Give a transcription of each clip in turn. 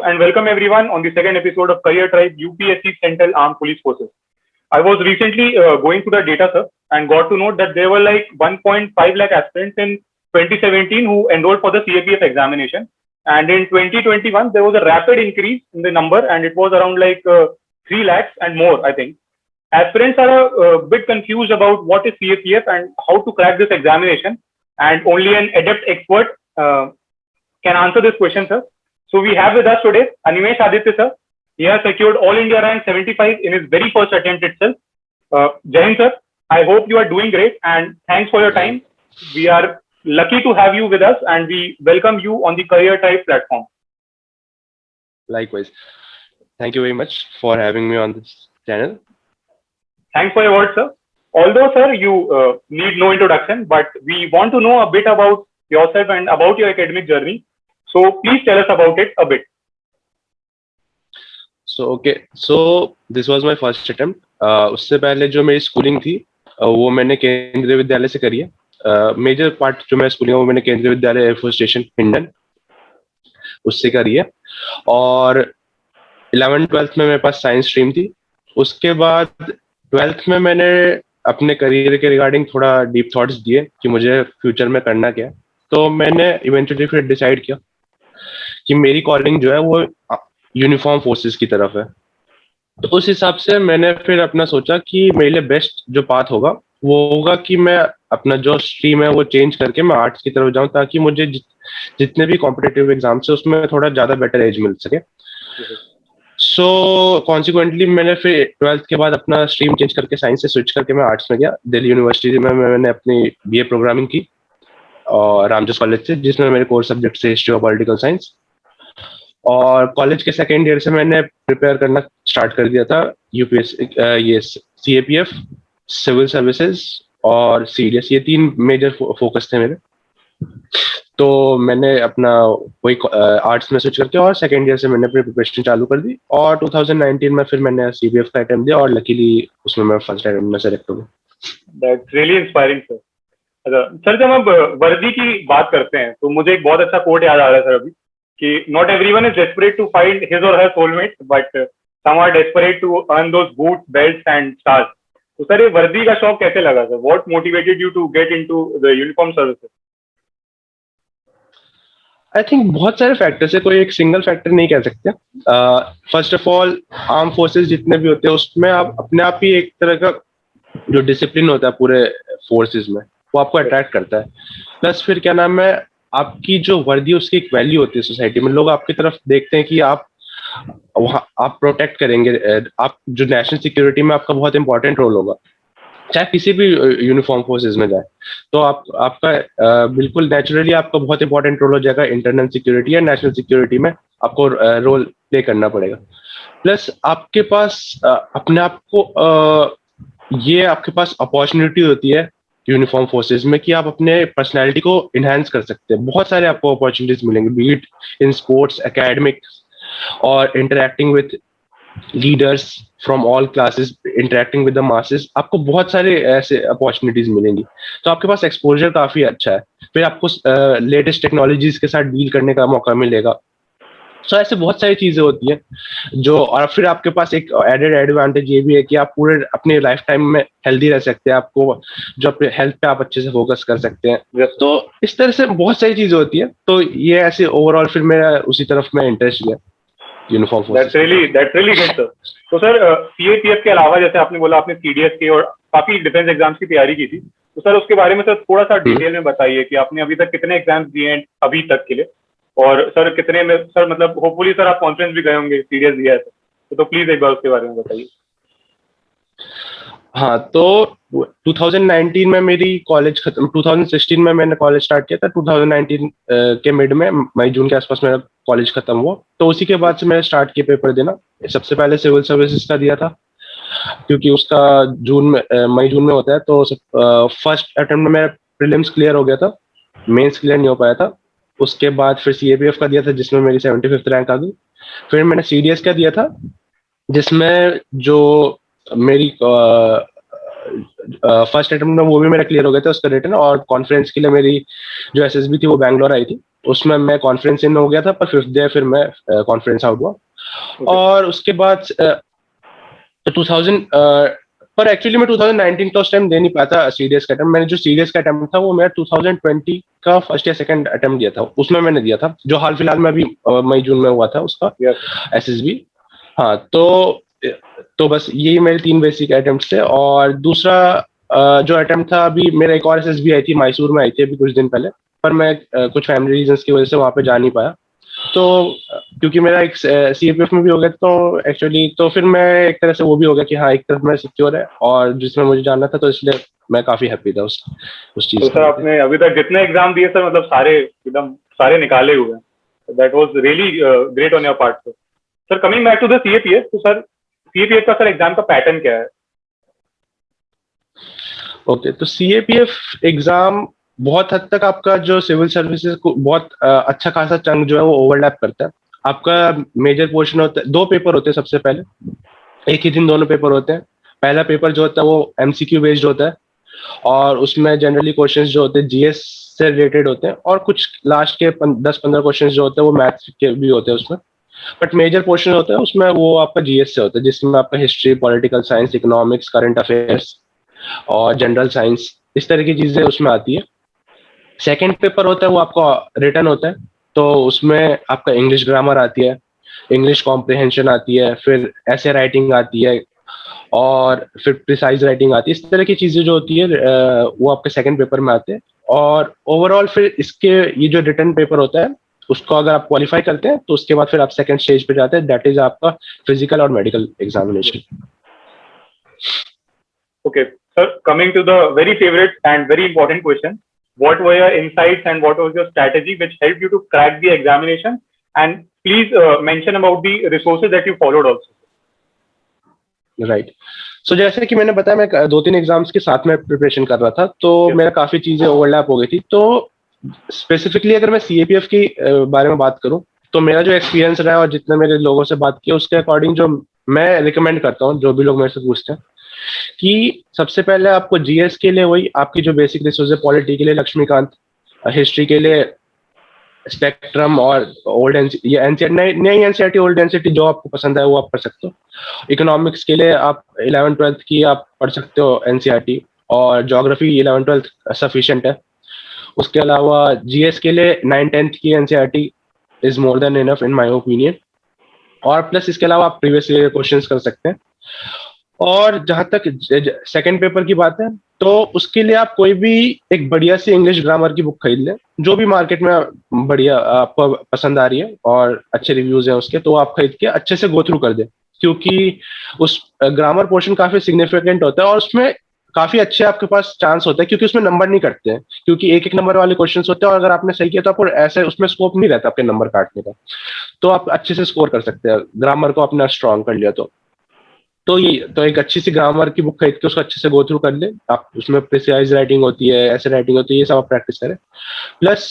and welcome everyone on the second episode of Career Tribe UPSC Central Armed Police Forces. I was recently going through the data, sir, and got to know that there were like 1.5 lakh aspirants in 2017 who enrolled for the CAPF examination. And in 2021, there was a rapid increase in the number, and it was around like 3 lakhs and more, I think. Aspirants are a bit confused about what is CAPF and how to crack this examination, and only an adept expert can answer this question, sir. So we have with us today Animesh Aditya, sir. He has secured All India rank 75 in his very first attempt itself. Jai Hind, sir. I hope you are doing great, and thanks for your time. We are lucky to have you with us, and we welcome you on the Career Tribe platform. Likewise. Thank you very much for having me on this channel. Thanks for your words, sir. Although, sir, you need no introduction, but we want to know a bit about yourself and about your academic journey. So please tell us about it a bit. So this was my first attempt. उससे पहले जो मेरी schooling थी वो मैंने केंद्रीय विद्यालय से करी है. मेजर पार्ट जो मैं स्कूलिंग वो मैंने केंद्रीय विद्यालय एयरफोर्स स्टेशन हिंडन उससे करी है. और 11th-12th में मेरे पास साइंस स्ट्रीम थी. उसके बाद 12th में मैंने अपने करियर के रिगार्डिंग थोड़ा डीप थॉट्स दिए कि मुझे फ्यूचर में करना क्या है. तो मैंने इवेंचुअली फिर डिसाइड किया कि मेरी कॉलिंग जो है वो यूनिफॉर्म फोर्सेस की तरफ है. तो उस हिसाब से मैंने फिर अपना सोचा कि मेरे लिए बेस्ट जो पाथ होगा वो होगा कि मैं अपना जो स्ट्रीम है वो चेंज करके मैं आर्ट्स की तरफ जाऊं, ताकि मुझे जितने भी कॉम्पिटिटिव एग्जाम्स है उसमें थोड़ा ज़्यादा बेटर एज मिल सके. सो कॉन्सिक्वेंटली मैंने फिर 12th के बाद अपना स्ट्रीम चेंज करके साइंस से स्विच करके मैं आर्ट्स में गया. दिल्ली यूनिवर्सिटी में मैंने अपनी BA प्रोग्रामिंग की और रामजोस कॉलेज से, जिसमें मेरे कोर सब्जेक्ट से हिस्ट्री और पॉलिटिकल साइंस. और कॉलेज के सेकेंड ईयर से मैंने प्रिपेयर करना स्टार्ट कर दिया था UPSC, ये CAPF, सिविल सर्विसेज और CDS. ये 3 मेजर फोकस थे मेरे. तो मैंने अपना वही आर्ट्स में स्विच करके और सेकेंड ईयर से मैंने अपनी प्रिपरेशन चालू कर दी. और 2019 में फिर मैंने CPF का अटेम्प्ट दिया और लकीली उसमें मैं फर्स्ट अटेम्प्ट में सेलेक्ट हो गया. That's really inspiring, sir. Sir, जब हम वर्दी की बात करते हैं तो मुझे एक बहुत अच्छा कोट याद आ रहा है सर अभी कि not everyone is desperate to find his और her soulmate, but some are desperate to earn those boots, belts and stars. तो सर, ये वर्दी का शौक कैसे लगा sir? What motivated you to get into the uniform services? I think बहुत सारे फैक्टर्स है, कोई एक सिंगल फैक्टर नहीं कह सकते. First of all, arm forces जितने भी होते हैं उसमें आप अपने आप ही एक तरह का जो डिसिप्लिन होता है पूरे फोर्सेस में वो आपको अट्रैक्ट करता है. प्लस फिर क्या नाम है, आपकी जो वर्दी उसकी एक वैल्यू होती है सोसाइटी में. लोग आपकी तरफ देखते हैं कि आप वहाँ आप प्रोटेक्ट करेंगे. आप जो नेशनल सिक्योरिटी में आपका बहुत इंपॉर्टेंट रोल होगा, चाहे किसी भी यूनिफॉर्म फोर्सेस में जाए. तो आपका बिल्कुल नेचुरली आपका बहुत इंपॉर्टेंट रोल हो जाएगा. इंटरनल सिक्योरिटी या नेशनल सिक्योरिटी में आपको रोल प्ले करना पड़ेगा. प्लस आपके पास अपने आप को ये आपके पास अपॉर्चुनिटी होती है यूनिफॉर्म फोर्सेस में कि आप अपने पर्सनैलिटी को इन्हांस कर सकते हैं. बहुत सारे आपको अपॉर्चुनिटीज मिलेंगे, be it in sports, academics और interacting with leaders from all classes, interacting with the masses. आपको बहुत सारे ऐसे अपॉर्चुनिटीज मिलेंगी. तो आपके पास एक्सपोजर काफी अच्छा है. फिर आपको लेटेस्ट टेक्नोलॉजीज के साथ डील करने का मौका मिलेगा. सो ऐसे बहुत सारी चीजें होती हैं जो, और फिर आपके पास एक एडेड एडवांटेज ये भी है कि आप पूरे अपने लाइफ टाइम में हेल्दी रह सकते हैं. आपको जो अपने हेल्थ पे आप अच्छे से फोकस कर सकते हैं. तो इस तरह से बहुत सारी चीजें होती है. तो ये ऐसे ओवरऑल फिर मेरा उसी तरफ में इंटरेस्ट है uniform forces. That's really good, sir. तो सर, CAPF के अलावा जैसे आपने बोला आपने CDS के और काफी डिफेंस एग्जाम्स की तैयारी की थी, तो सर उसके बारे में सर थोड़ा सा डिटेल में बताइए कि आपने अभी तक कितने एग्जाम्स दिए हैं अभी तक के लिए, और सर कितने में सर मतलब होपफुली सर आप कॉन्फ्रेंस भी गए होंगे, सीरियस दिया है तो प्लीज एक बार उसके बारे में बताइए. हाँ, तो 2019 में मेरी कॉलेज खत्म. 2016 में मैंने कॉलेज स्टार्ट किया था. 2019 के मिड में मई जून के आसपास मेरा कॉलेज खत्म हुआ. तो उसी के बाद से मैंने स्टार्ट किया पेपर देना. सबसे पहले सिविल सर्विसेज का दिया था क्योंकि उसका मई जून में होता है. तो फर्स्ट अटेम्प्ट में मेरा प्रीलिम्स क्लियर हो गया था, मेंस क्लियर नहीं हो पाया था. उसके बाद फिर CAPF का दिया था जिसमें मेरी 75th रैंक आ गई. फिर मैंने CDS का दिया था जिसमें जो मेरी फर्स्ट अटेम्प्ट में वो भी मेरा क्लियर हो गया था उसका रिटर्न. और कॉन्फ्रेंस के लिए मेरी जो SSB थी वो बैंगलोर आई थी. उसमें मैं कॉन्फ्रेंस इन हो गया था, पर फिफ्थ डे फिर मैं कॉन्फ्रेंस आउट हुआ। और उसके बाद 2000 पर एक्चुअली मैं 2019 का उस टाइम दे नहीं पाया था सीडीएस का अटेम्प्ट। मैंने जो सीडीएस का अटेम्प्ट था वो मेरा 2020 का फर्स्ट या सेकंड अटेम्प्ट दिया था, उसमें मैंने दिया था, जो हाल फिलहाल में अभी मई जून में हुआ था उसका एसएसबी। हाँ, तो बस यही मेरे 3 बेसिक अटेम्प्ट थे। और दूसरा जो अटेम्प्ट था, अभी मेरा एक और एसएसबी आई थी, मैसूर में आई थी अभी कुछ दिन पहले, पर मैं कुछ फैमिली रीजंस की वजह से वहां पे जा नहीं पाया। तो क्योंकि मेरा एक सीएपीएफ में भी हो गया, तो एक्चुअली तो फिर मैं एक तरह से वो भी हो गया कि हाँ, एक तरफ मैं सिक्योर है और जिसमें मुझे जाना था, तो इसलिए मैं काफी हैप्पी था उस चीज। तो सर आपने अभी तक जितने एग्जाम दिए सर, मतलब सारे एकदम सारे निकाले हुए हैं। That was really great on your part sir. Sir coming back to the CAPF, तो सर सीएपीएफ का सर एग्जाम का पैटर्न क्या है? ओके, तो सीएपीएफ एग्जाम बहुत हद तक आपका जो सिविल सर्विसेज को बहुत अच्छा खासा चंक जो है वो ओवरलैप करता है। आपका मेजर पोर्शन होता है, 2 पेपर होते हैं सबसे पहले, एक ही दिन दोनों पेपर होते हैं। पहला पेपर जो होता है वो एमसीक्यू बेस्ड होता है, और उसमें जनरली क्वेश्चंस जो होते हैं जीएस से रिलेटेड होते हैं, और कुछ लास्ट के 10-15 क्वेश्चंस जो होते हैं वो मैथ्स के भी होते हैं उसमें। बट मेजर पोर्शन होता है उसमें वो आपका जीएस से होता है, जिसमें आपका history, political science, economics, current affairs और जनरल साइंस, इस तरह की चीजें उसमें आती है। सेकेंड पेपर होता है वो आपका रिटर्न होता है, तो उसमें आपका इंग्लिश ग्रामर आती है, इंग्लिश कॉम्प्रिहेंशन आती है, फिर ऐसे राइटिंग आती है, और फिर प्रिसाइज राइटिंग आती है। इस तरह की चीजें जो होती है वो आपके सेकंड पेपर में आते हैं। और ओवरऑल फिर इसके ये जो रिटर्न पेपर होता है उसको अगर आप क्वालिफाई करते हैं तो उसके बाद फिर आप सेकंड स्टेज पे जाते हैं, दैट इज आपका फिजिकल और medical examination. Okay, sir, coming to the very favorite and very important question, what were your insights and what was your strategy which helped you to crack the examination? And please mention about the resources that you followed also. Right, so जैसे कि मैंने बताया, मैं 2-3 exams के साथ में preparation कर रहा था, तो मेरा काफी चीजें ओवरलैप हो गई थी। तो स्पेसिफिकली अगर मैं सीएपीएफ की बारे में बात करूं, तो मेरा जो एक्सपीरियंस रहा है और जितने मेरे लोगों से बात की उसके अकॉर्डिंग जो मैं रिकमेंड करता हूँ, जो भी लोग मेरे से पूछते हैं, कि सबसे पहले आपको जीएस के लिए वही आपकी जो बेसिक रिसोर्स है, पॉलिटी के लिए लक्ष्मीकांत, हिस्ट्री के लिए स्पेक्ट्रम और ओल्ड नई एनसीईआरटी, ओल्ड एनसीईआरटी जो आपको पसंद है वो आप पढ़ सकते हो। इकोनॉमिक्स के लिए आप 11th-12th की आप पढ़ सकते हो एनसीईआरटी, और ज्योग्राफी 11th-12th सफिशिएंट है। उसके अलावा जीएस के लिए 9th-10th की NCERT is more than enough in my opinion. और प्लस इसके अलावा आप प्रीवियस ईयर क्वेश्चंस कर सकते हैं। और जहां तक सेकंड पेपर की बात है, तो उसके लिए आप कोई भी एक बढ़िया सी इंग्लिश ग्रामर की बुक खरीद लें, जो भी मार्केट में बढ़िया आपको पसंद आ रही है और अच्छे रिव्यूज हैं उसके, तो आप खरीद के अच्छे से गो थ्रू कर दें, क्योंकि उस ग्रामर पोर्शन काफी सिग्निफिकेंट होता है और उसमें काफी अच्छे आपके पास चांस होता है, क्योंकि उसमें नंबर नहीं कटते हैं, क्योंकि एक नंबर वाले क्वेश्चन होते हैं, और अगर आपने सही किया तो आपको ऐसे उसमें स्कोप नहीं रहता आपके नंबर काटने का, तो आप अच्छे से स्कोर कर सकते हैं ग्रामर को अपना स्ट्रॉन्ग कर लिया तो ये तो एक अच्छी सी ग्रामर की बुक खरीद के उसको अच्छे से गो थ्रू कर ले आप। उसमें प्रिसाइज राइटिंग होती है, ऐसे राइटिंग होती है, ये सब आप प्रैक्टिस करें। प्लस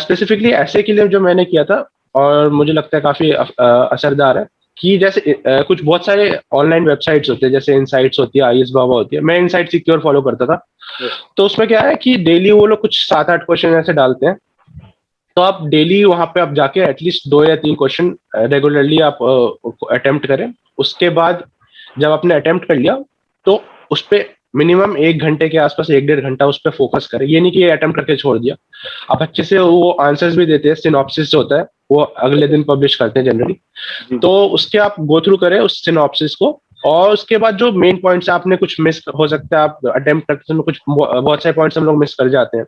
स्पेसिफिकली ऐसे के लिए जो मैंने किया था और मुझे लगता है काफी असरदार है, कि जैसे कुछ बहुत सारे ऑनलाइन वेबसाइट्स होते हैं, जैसे इनसाइट्स होती है, आईएस बाबा होती है, मैं इनसाइट सिक्योर फॉलो करता था। तो उसमें क्या है कि डेली वो लोग कुछ 7-8 क्वेश्चन ऐसे डालते हैं, तो आप डेली वहां पे आप जाके एटलीस्ट 2 या 3 क्वेश्चन रेगुलरली आप अटेम्प्ट करें। उसके बाद जब आपने अटेम्प्ट कर लिया तो उस पर मिनिमम 1 घंटे के आसपास, 1-1.5 घंटा उस पर फोकस करें। ये नहीं कि अटेम्प्ट करके छोड़ दिया, आप अच्छे से वो आंसर्स भी देते हैं, सिनॉप्सिस होता है वो अगले दिन पब्लिश करते हैं जनरली, तो उसके आप गो थ्रू करें उस सिनॉप्सिस को। और उसके बाद जो मेन पॉइंट्स आपने कुछ मिस हो सकता है, आप अटेम्प्ट करते समय कुछ बहुत सारे पॉइंट्स हम लोग मिस कर जाते हैं,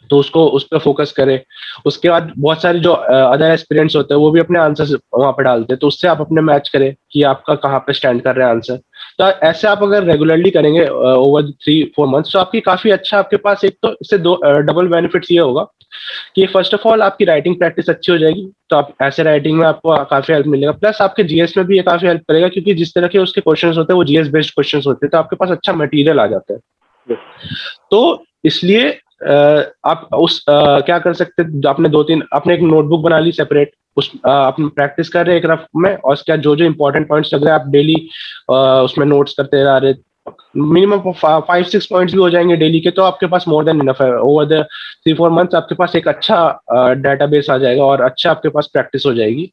तो उसको उस पर फोकस करें। उसके बाद बहुत सारे जो अदर एस्पिरेंट्स होते हैं वो भी अपने आंसर वहां पर डालते हैं, तो उससे आप अपने मैच करें कि आपका कहाँ पे स्टैंड कर रहे हैं आंसर। तो ऐसे आप अगर रेगुलरली करेंगे ओवर 3-4 मंथ्स, तो आपकी काफी अच्छा, आपके पास एक तो इससे 2 डबल बेनिफिट्स ये होगा कि फर्स्ट ऑफ ऑल आपकी राइटिंग प्रैक्टिस अच्छी हो जाएगी, तो आप ऐसे राइटिंग में आपको काफी हेल्प मिलेगा। प्लस आपके जीएस में भी ये काफी हेल्प करेगा, क्योंकि जिस तरह के उसके क्वेश्चंस होते हैं वो जीएस बेस्ड क्वेश्चंस होते हैं, तो आपके पास अच्छा मटेरियल आ जाता है। तो इसलिए आप क्या कर सकते हैं, आपने 2-3 आपने एक नोटबुक बना ली सेपरेट, उस आप प्रैक्टिस कर रहे हैं एक रफ में, और उसके बाद जो जो इंपॉर्टेंट पॉइंट्स लग रहे हैं आप डेली उसमें नोट्स करते जा रहे, मिनिमम 5-6 पॉइंट्स भी हो जाएंगे डेली के, तो आपके पास मोर देन इनफ है। ओवर द 3-4 मंथ्स आपके पास एक अच्छा डेटाबेस आ जाएगा और अच्छा आपके पास प्रैक्टिस हो जाएगी।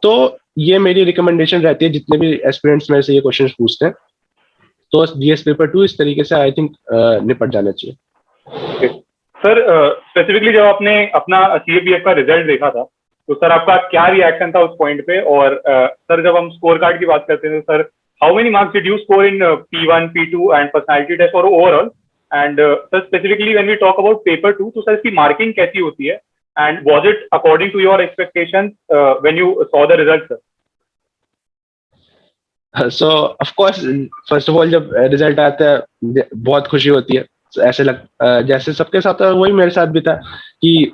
तो ये मेरी रिकमेंडेशन रहती है जितने भी एस्पिरेंट्स मेरे से ये क्वेश्चन पूछते हैं, तो जीएस पेपर 2 इस तरीके से आई थिंक निपट जाना चाहिए। ओके सर, स्पेसिफिकली जब आपने अपना सीएपीएफ का रिजल्ट देखा था तो सर आपका क्या रिएक्शन था उस पॉइंट पे? और सर जब हम स्कोर कार्ड की बात करते हैं तो sir how many marks did you score in P1, P2 and personality test और overall? And sir specifically when we talk about paper 2 तो सर इसकी मार्किंग कैसी होती है and was it according to your expectations when you saw the result sir? So of course, first of all जब result आता है बहुत खुशी होती है। ऐसे जैसे सबके साथ है वही मेरे साथ भी था कि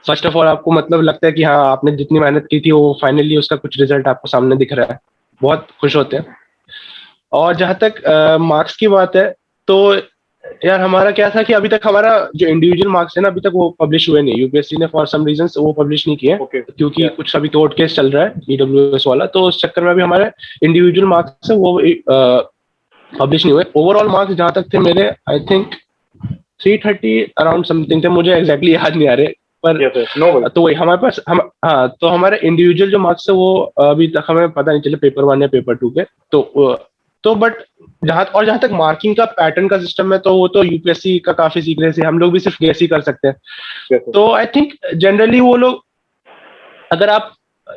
फर्स्ट ऑफ ऑल आपको मतलब लगता है कि हाँ आपने जितनी मेहनत की थी वो फाइनली उसका कुछ रिजल्ट आपको सामने दिख रहा है, बहुत खुश होते हैं। और जहाँ तक मार्क्स की बात है तो यार हमारा क्या था कि अभी तक हमारा जो इंडिविजुअल मार्क्स है ना अभी तक वो पब्लिश हुए नहीं, यूपीएससी ने फॉर सम रीजन वो पब्लिश नहीं किए Okay. क्योंकि Yeah. कुछ अभी कोर्ट केस चल रहा है ईडब्ल्यूएस वाला, तो उस चक्कर में अभी हमारे इंडिविजुअल मार्क्स है वो पब्लिश नहीं हुए। ओवरऑल मार्क्स जहाँ तक थे मेरे आई थिंक 330 अराउंड समथिंग थे, मुझे एग्जैक्टली याद नहीं आ रहे पर Yes, sir. No worries. तो वही हमारे पास हम हाँ तो हमारे इंडिविजुअल जो मार्क्स है वो अभी तक हमें पता नहीं चले पेपर 1 या पेपर 2 के। तो बट जहां तक मार्किंग का पैटर्न का सिस्टम है तो वो तो यूपीएससी का काफी सीक्रेट है, हम लोग भी सिर्फ गेस ही कर सकते हैं। Yes, sir. तो आई थिंक जनरली वो लोग, अगर आप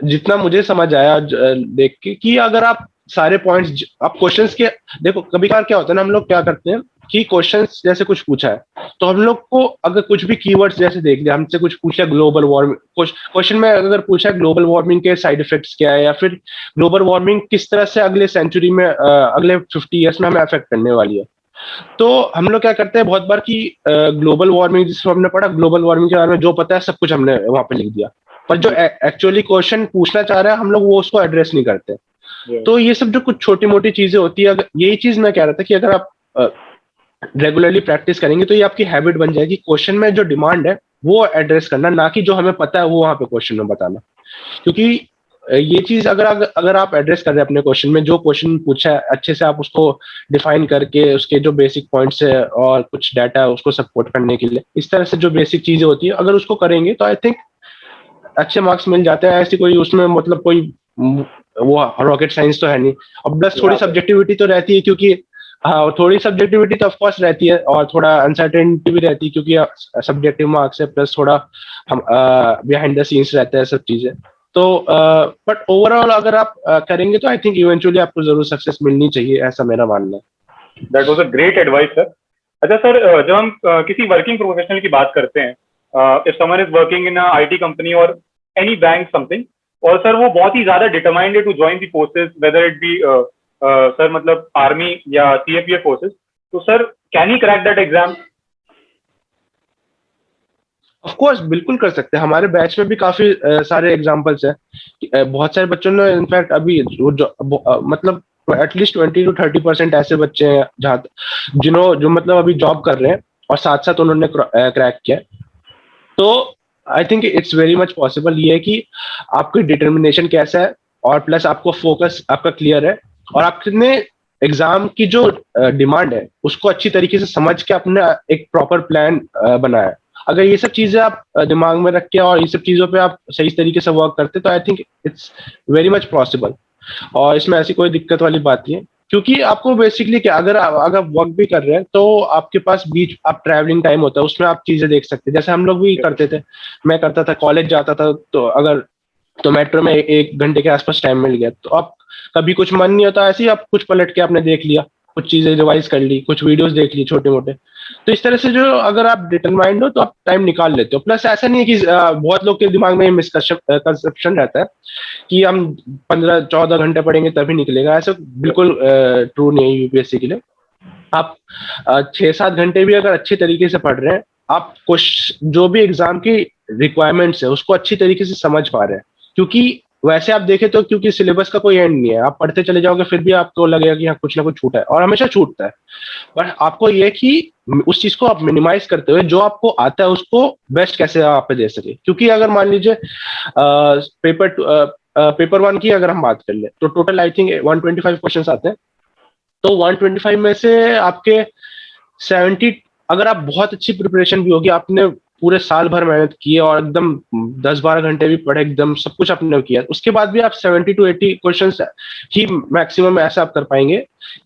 जितना मुझे समझ आया देख के कि अगर आप सारे पॉइंट्स आप क्वेश्चंस के देखो, कभी कभार क्या होता है ना हम लोग क्या करते हैं कि क्वेश्चंस जैसे कुछ पूछा है तो हम लोग को अगर कुछ भी कीवर्ड्स जैसे देख लिया, हमसे कुछ पूछा ग्लोबल वार्मिंग, क्वेश्चन में अगर पूछा ग्लोबल वार्मिंग के साइड इफेक्ट्स क्या है या फिर ग्लोबल वार्मिंग किस तरह से अगले सेंचुरी में अगले 50 ईयर्स में हमें अफेक्ट करने वाली है, तो हम लोग क्या करते हैं बहुत बार कि ग्लोबल वार्मिंग जिसको हमने पढ़ा, ग्लोबल वार्मिंग के बारे में जो पता है सब कुछ हमने वहां पे लिख दिया, पर जो एक्चुअली क्वेश्चन पूछना चाह रहा है हम लोग वो उसको एड्रेस नहीं करते। Yeah. तो ये सब जो कुछ छोटी मोटी चीजें होती है, यही चीज मैं कह रहा था कि अगर आप रेगुलरली प्रैक्टिस करेंगे तो ये आपकी हैबिट बन जाएगी क्वेश्चन में जो डिमांड है वो एड्रेस करना, ना कि जो हमें पता है वो वहां पे क्वेश्चन में बताना। क्योंकि ये चीज अगर आप एड्रेस कर रहे हैं अपने क्वेश्चन में, जो क्वेश्चन पूछा है अच्छे से आप उसको डिफाइन करके उसके जो बेसिक पॉइंट्स है और कुछ डाटा है उसको सपोर्ट करने के लिए, इस तरह से जो बेसिक चीजें होती है अगर उसको करेंगे तो आई थिंक अच्छे मार्क्स मिल जाते हैं। ऐसी कोई उसमें मतलब कोई वो रॉकेट साइंस तो है नहीं। अब बस थोड़ी सब्जेक्टिविटी तो रहती है क्योंकि हाँ थोड़ी सब्जेक्टिविटी तो ऑफकोर्स रहती है और थोड़ा अनसर्टेनिटी भी रहती है क्योंकि सब्जेक्टिव मार्क्स है, प्लस थोड़ा हम बिहाइंड द सीन्स रहता है सब चीजें। तो बट ओवरऑल अगर आप करेंगे तो आई थिंक इवेंचुअली आपको जरूर सक्सेस मिलनी चाहिए, ऐसा मेरा मानना है। That was a great advice sir. अच्छा सर, जब हम किसी वर्किंग प्रोफेशनल की बात करते हैं, if someone is working in a IT company और एनी बैंक समथिंग, और सर वो बहुत ही ज्यादा डिटरमाइंड है to join the forces, whether it be sir मतलब आर्मी या सीएपीएफ फोर्सेस, तो sir can he crack that exam? Of course बिल्कुल कर सकते हैं, हमारे बैच में भी काफी सारे एग्जांपल्स हैं। बहुत सारे बच्चों ने इनफैक्ट अभी मतलब एटलीस्ट 20-30% ऐसे बच्चे हैं जहाँ जो मतलब अभी जॉब कर रहे हैं और साथ साथ उन्होंने क्रैक किया। तो I think it's very much possible. ये है कि आपकी डिटर्मिनेशन कैसा है और प्लस आपको फोकस आपका क्लियर है और आपने एग्जाम की जो डिमांड है उसको अच्छी तरीके से समझ के अपना एक प्रॉपर प्लान बनाया है। अगर ये सब चीजें आप दिमाग में रख के और ये सब चीजों पे आप सही तरीके से वर्क करते तो I think it's very much possible और इसमें ऐसी कोई दिक्कत वाली बात नहीं है। क्योंकि आपको बेसिकली क्या, अगर वर्क भी कर रहे हैं तो आपके पास बीच आप ट्रैवलिंग टाइम होता है उसमें आप चीजें देख सकते हैं, जैसे हम लोग भी करते थे। मैं करता था, कॉलेज जाता था तो अगर तो मेट्रो में 1 घंटे के आसपास टाइम मिल गया तो आप कभी कुछ मन नहीं होता ऐसे ही आप कुछ पलट के आपने देख लिया, कुछ चीजें रिवाइज कर ली, कुछ वीडियोस देख ली छोटे मोटे। तो इस तरह से जो अगर आप डिटरमाइंड हो तो आप टाइम निकाल लेते हो। प्लस ऐसा नहीं है कि बहुत लोग के दिमाग में मिसकंसेप्शन रहता है कि हम 15-14 घंटे पढ़ेंगे तभी निकलेगा, ऐसा बिल्कुल ट्रू नहीं है यूपीएससी के लिए। आप 6-7 घंटे भी अगर अच्छे तरीके से पढ़ रहे हैं, आप कुछ जो भी एग्जाम की रिक्वायरमेंट्स है उसको अच्छी तरीके से समझ पा रहे हैं। क्योंकि वैसे आप देखें तो क्योंकि सिलेबस का कोई एंड नहीं है, आप पढ़ते चले जाओगे फिर भी आपको लगेगा कि हाँ कुछ ना कुछ छूटा है और हमेशा छूटता है। पर आपको ये कि उस चीज को आप मिनिमाइज करते हुए जो आपको आता है उसको बेस्ट कैसे आप दे सके। क्योंकि अगर मान लीजिए पेपर 1 की अगर हम बात कर ले तो टोटल आई थिंक 125 क्वेश्चन आते हैं तो 125 में से आपके 70, अगर आप बहुत अच्छी प्रिपरेशन भी होगी, आपने पूरे साल भर मेहनत की है और एकदम 10-12 घंटे भी पढ़े, एकदम सब कुछ आपने किया, उसके बाद भी आप 70 to 80 क्वेश्चन ही मैक्सिमम ऐसा आप कर पाएंगे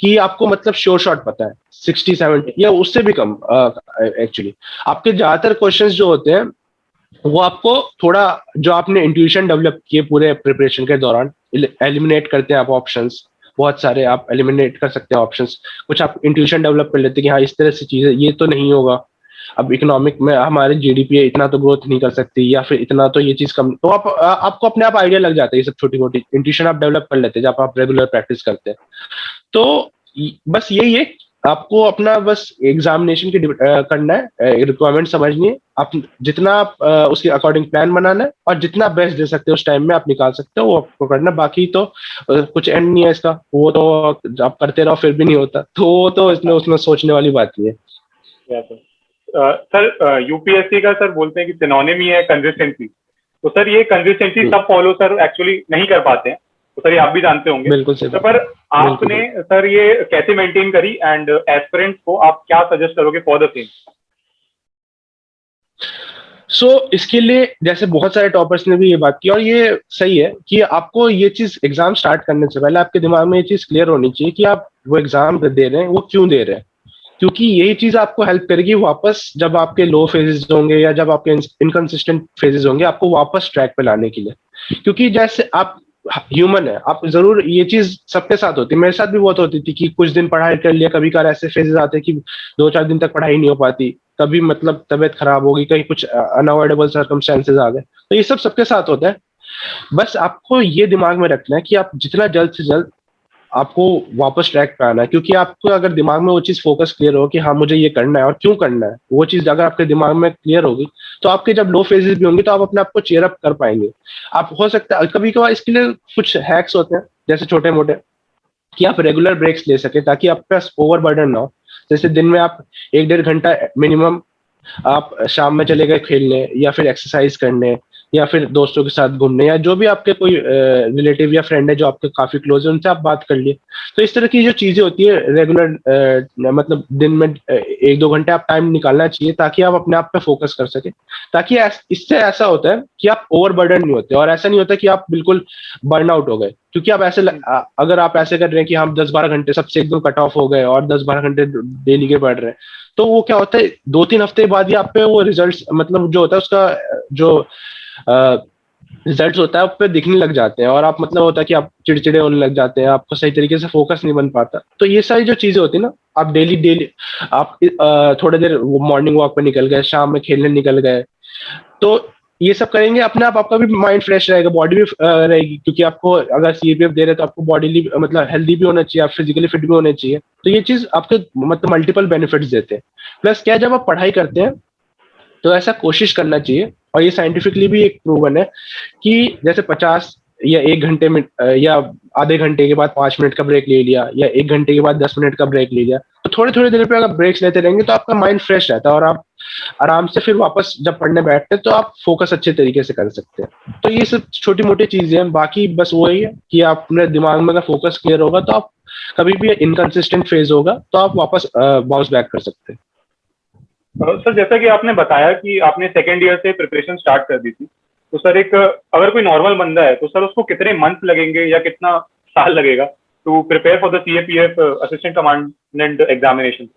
कि आपको मतलब श्योर शॉट पता है 60-70 या उससे भी कम। एक्चुअली आपके ज्यादातर क्वेश्चंस जो होते हैं वो आपको थोड़ा, जो आपने इंट्यूशन डेवलप किए पूरे प्रिपरेशन के दौरान, एलिमिनेट करते हैं आप ऑप्शंस, बहुत सारे आप एलिमिनेट कर सकते हैं ऑप्शंस, कुछ आप इंट्यूशन डेवलप कर लेते हैं कि हाँ इस तरह से चीजें ये तो नहीं होगा, अब इकोनॉमिक में हमारे जीडीपी है इतना तो ग्रोथ नहीं कर सकती, या फिर इतना तो ये चीज कम, तो आपको अपने आप आइडिया लग जाता है, ये सब छोटी मोटी इंट्यूशन आप डेवलप कर लेते हैं जब आप रेगुलर प्रैक्टिस करते हैं। तो बस यही है, आपको अपना बस एग्जामिनेशन की करना है, रिक्वायरमेंट समझनी है, आप जितना आप उसके अकॉर्डिंग प्लान बनाना है और जितना बेस्ट दे सकते हो उस टाइम में आप निकाल सकते हो, वो आपको करना। बाकी तो कुछ एंड नहीं है इसका, वो तो आप करते रहो फिर भी नहीं होता, तो वो तो इसमें उसमें सोचने वाली बात नहीं है। सर यूपीएससी का सर बोलते हैं कि सिनोनिम ही है कंसिस्टेंसी, तो सर ये कंसिस्टेंसी सब फॉलो सर एक्चुअली नहीं कर पाते हैं, तो सर ये आप भी जानते होंगे। बिल्कुल सही तो पर आपने सर ये कैसे मेंटेन करी, एंड एस्पिरेंट्स को आप क्या सजेस्ट करोगे फॉर द सेम? इसके लिए जैसे बहुत सारे टॉपर्स ने भी ये बात की और ये सही है कि आपको ये चीज एग्जाम स्टार्ट करने से पहले आपके दिमाग में ये चीज क्लियर होनी चाहिए कि आप वो एग्जाम दे रहे हैं वो क्यों दे रहे हैं, क्योंकि यही चीज आपको हेल्प करेगी वापस जब आपके लो फेजेस होंगे या जब आपके इनकंसिस्टेंट फेजेस होंगे, आपको वापस ट्रैक पे लाने के लिए। क्योंकि जैसे आप ह्यूमन है, आप जरूर, ये चीज सबके साथ होती है, मेरे साथ भी बहुत होती थी कि कुछ दिन पढ़ाई कर लिया, कभी कभार ऐसे फेजेस आते कि 2-4 दिन तक पढ़ाई नहीं हो पाती, कभी मतलब तबीयत खराब होगी, कहीं कुछ अनअवॉइडेबल सर्कमस्टेंसेस आ गए, तो ये सब सबके साथ होता है। बस आपको ये दिमाग में रखना है कि आप जितना जल्द से जल्द आपको वापस ट्रैक पे आना है, क्योंकि आपको अगर दिमाग में वो चीज फोकस क्लियर हो कि हाँ मुझे ये करना है और क्यों करना है, वो चीज अगर आपके दिमाग में क्लियर होगी तो आपके जब लो फेजेस भी होंगे तो आप अपने आप को चेयर अप कर पाएंगे। आप हो सकता है कभी कभार इसके लिए कुछ हैक्स होते हैं जैसे छोटे मोटे, कि आप रेगुलर ब्रेक्स ले सके ताकि आपका ओवर बर्डन ना हो। जैसे दिन में आप 1-1.5 घंटा मिनिमम आप शाम में चले गए खेलने या फिर एक्सरसाइज करने या फिर दोस्तों के साथ घूमने, या जो भी आपके कोई रिलेटिव या फ्रेंड है जो आपके काफी क्लोज है उनसे आप बात कर लिए। तो इस तरह की जो चीजें होती है रेगुलर, मतलब दिन में 1-2 घंटे आप टाइम निकालना चाहिए ताकि आप अपने आप पे फोकस कर सके, ताकि इससे ऐसा होता है कि आप ओवर बर्डन नहीं होते और ऐसा नहीं होता कि आप बिल्कुल बर्न आउट हो गए। क्योंकि आप ऐसे अगर आप ऐसे कर रहे हैं कि हम 10-12 घंटे सबसे एकदम कट ऑफ हो गए और 10-12 घंटे डेली के पढ़ रहे हैं, तो वो क्या होता है 2-3 हफ्ते बाद ही आप पे वो रिजल्ट, मतलब जो होता है उसका जो रिजल्ट होता है उस पे दिखने लग जाते हैं, और आप मतलब होता है कि आप चिड़चिड़े होने लग जाते हैं, आपको सही तरीके से फोकस नहीं बन पाता। तो ये सारी जो चीजें होती है ना, आप डेली डेली आप थोड़ी देर मॉर्निंग वॉक पे निकल गए, शाम में खेलने निकल गए, तो ये सब करेंगे अपने आप आपका भी माइंड फ्रेश रहेगा, बॉडी भी रहेगी, क्योंकि आपको अगर सीपीएफ दे रहे हैं तो आपको बॉडी मतलब हेल्दी भी होना चाहिए, आप फिजिकली फिट भी होने चाहिए। तो ये चीज आपके मतलब मल्टीपल बेनिफिट्स देते हैं। प्लस क्या, जब आप पढ़ाई करते हैं तो ऐसा कोशिश करना चाहिए, और ये साइंटिफिकली भी एक प्रूवन है कि जैसे 50 या 1 घंटे में या आधे घंटे के बाद 5 मिनट का ब्रेक ले लिया या 1 घंटे के बाद 10 मिनट का ब्रेक ले लिया, तो थोड़े थोड़े देर पे अगर ब्रेक्स लेते रहेंगे तो आपका माइंड फ्रेश रहता है और आप आराम से फिर वापस जब पढ़ने बैठते हैं तो आप फोकस अच्छे तरीके से कर सकते हैं। तो ये सब छोटी मोटी चीजें हैं, बाकी बस वही है कि आप अपने दिमाग में अगर फोकस क्लियर होगा तो आप कभी भी इनकंसिस्टेंट फेज होगा तो आप वापस बाउंस बैक कर सकते हैं। सर जैसा कि आपने बताया कि आपने सेकेंड ईयर से प्रिपरेशन स्टार्ट कर दी थी, तो सर एक अगर कोई नॉर्मल बंदा है तो सर उसको कितने मंथ लगेंगे या कितना साल लगेगा to prepare for the CAPF assistant commandant examination?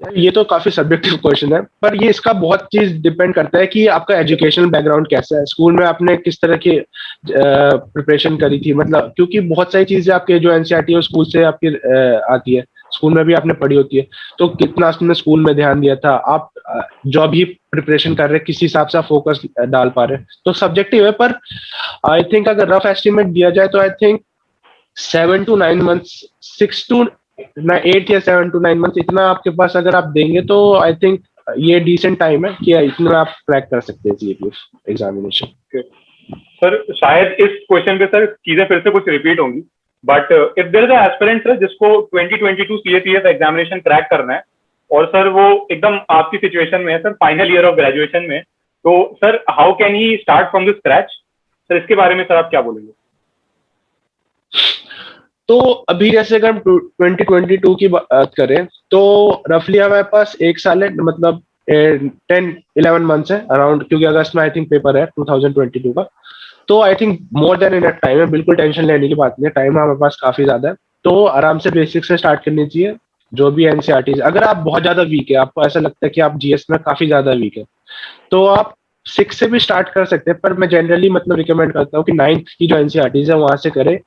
ये तो काफी सब्जेक्टिव क्वेश्चन है, पर ये इसका बहुत चीज डिपेंड करता है कि आपका एजुकेशनल बैकग्राउंड कैसा है, स्कूल में आपने किस तरह की प्रिपरेशन करी थी, मतलब क्योंकि बहुत सारी चीजें आपके जो एनसीईआरटी है स्कूल से आपकी आती है, स्कूल में भी आपने पढ़ी होती है, तो कितना आपने स्कूल में ध्यान दिया था, आप जो भी प्रिपरेशन कर रहे हैं किस हिसाब से आप फोकस डाल पा रहे हैं, तो सब्जेक्टिव है। पर आई थिंक अगर रफ एस्टिमेट दिया जाए तो आई थिंक 7 to 9 months, 8 या 7 to 9 months, इतना आपके पास अगर आप देंगे तो आई थिंक ये डिसेंट टाइम है कि इतना आप क्रैक कर सकते हैं सीपीएफ एग्जामिनेशन। सर शायद इस क्वेश्चन पे सर चीजें फिर से कुछ रिपीट होंगी, but if there is a aspirant sir जिसको 2022 सीएपीएफ एग्जामिनेशन क्रैक करना है और सर वो एकदम आपकी सिचुएशन में है sir, final year of graduation में, तो sir how can he start from the scratch? Sir इसके बारे में सर आप क्या बोलेंगे? तो अभी जैसे अगर हम 2022 की बात करें तो रफली हमारे पास एक साल है, मतलब 10-11 मंथ्स है अराउंड, क्योंकि अगस्त में आई थिंक पेपर है 2022 का। तो I think more than enough time है, बिल्कुल टेंशन लेने की बात नहीं है, टाइम हमारे पास काफी ज्यादा है। तो आराम से बेसिक से स्टार्ट करनी चाहिए। जो भी एनसीईआरटी, अगर आप बहुत ज्यादा वीक है, आपको ऐसा लगता है कि आप जीएस में काफी ज्यादा वीक है, तो आप 6 से भी स्टार्ट कर सकते हैं, पर मैं जनरली मतलब रिकमेंड करता हूँ कि 9th की जो एनसीईआरटीज है वहां से करें।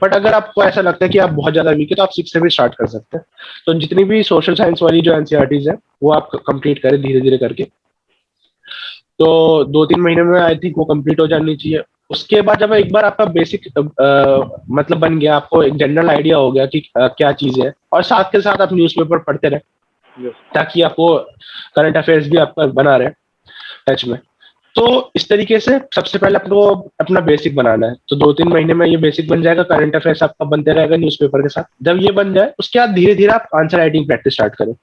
बट अगर आपको ऐसा लगता है कि आप बहुत ज्यादा वीक है तो आप 6 से भी स्टार्ट कर सकते हैं। तो जितनी भी सोशल साइंस वाली जो एनसीईआरटीज है वो आप कंप्लीट करें धीरे धीरे करके। तो 2-3 महीने में आई थिंक वो कंप्लीट हो जानी चाहिए। उसके बाद जब एक बार आपका बेसिक मतलब बन गया, आपको एक जनरल आइडिया हो गया कि क्या चीज है, और साथ के साथ आप न्यूज़पेपर पढ़ते रहे ताकि आपको करंट अफेयर्स भी आपका बना रहे टच में। तो इस तरीके से सबसे पहले आपको अपना बेसिक बनाना है। तो 2-3 महीने में ये बेसिक बन जाएगा, करंट अफेयर्स आपका बनते रहेगा न्यूज़पेपर के साथ। जब ये बन जाए उसके बाद धीरे धीरे आप आंसर राइटिंग प्रैक्टिस स्टार्ट करें।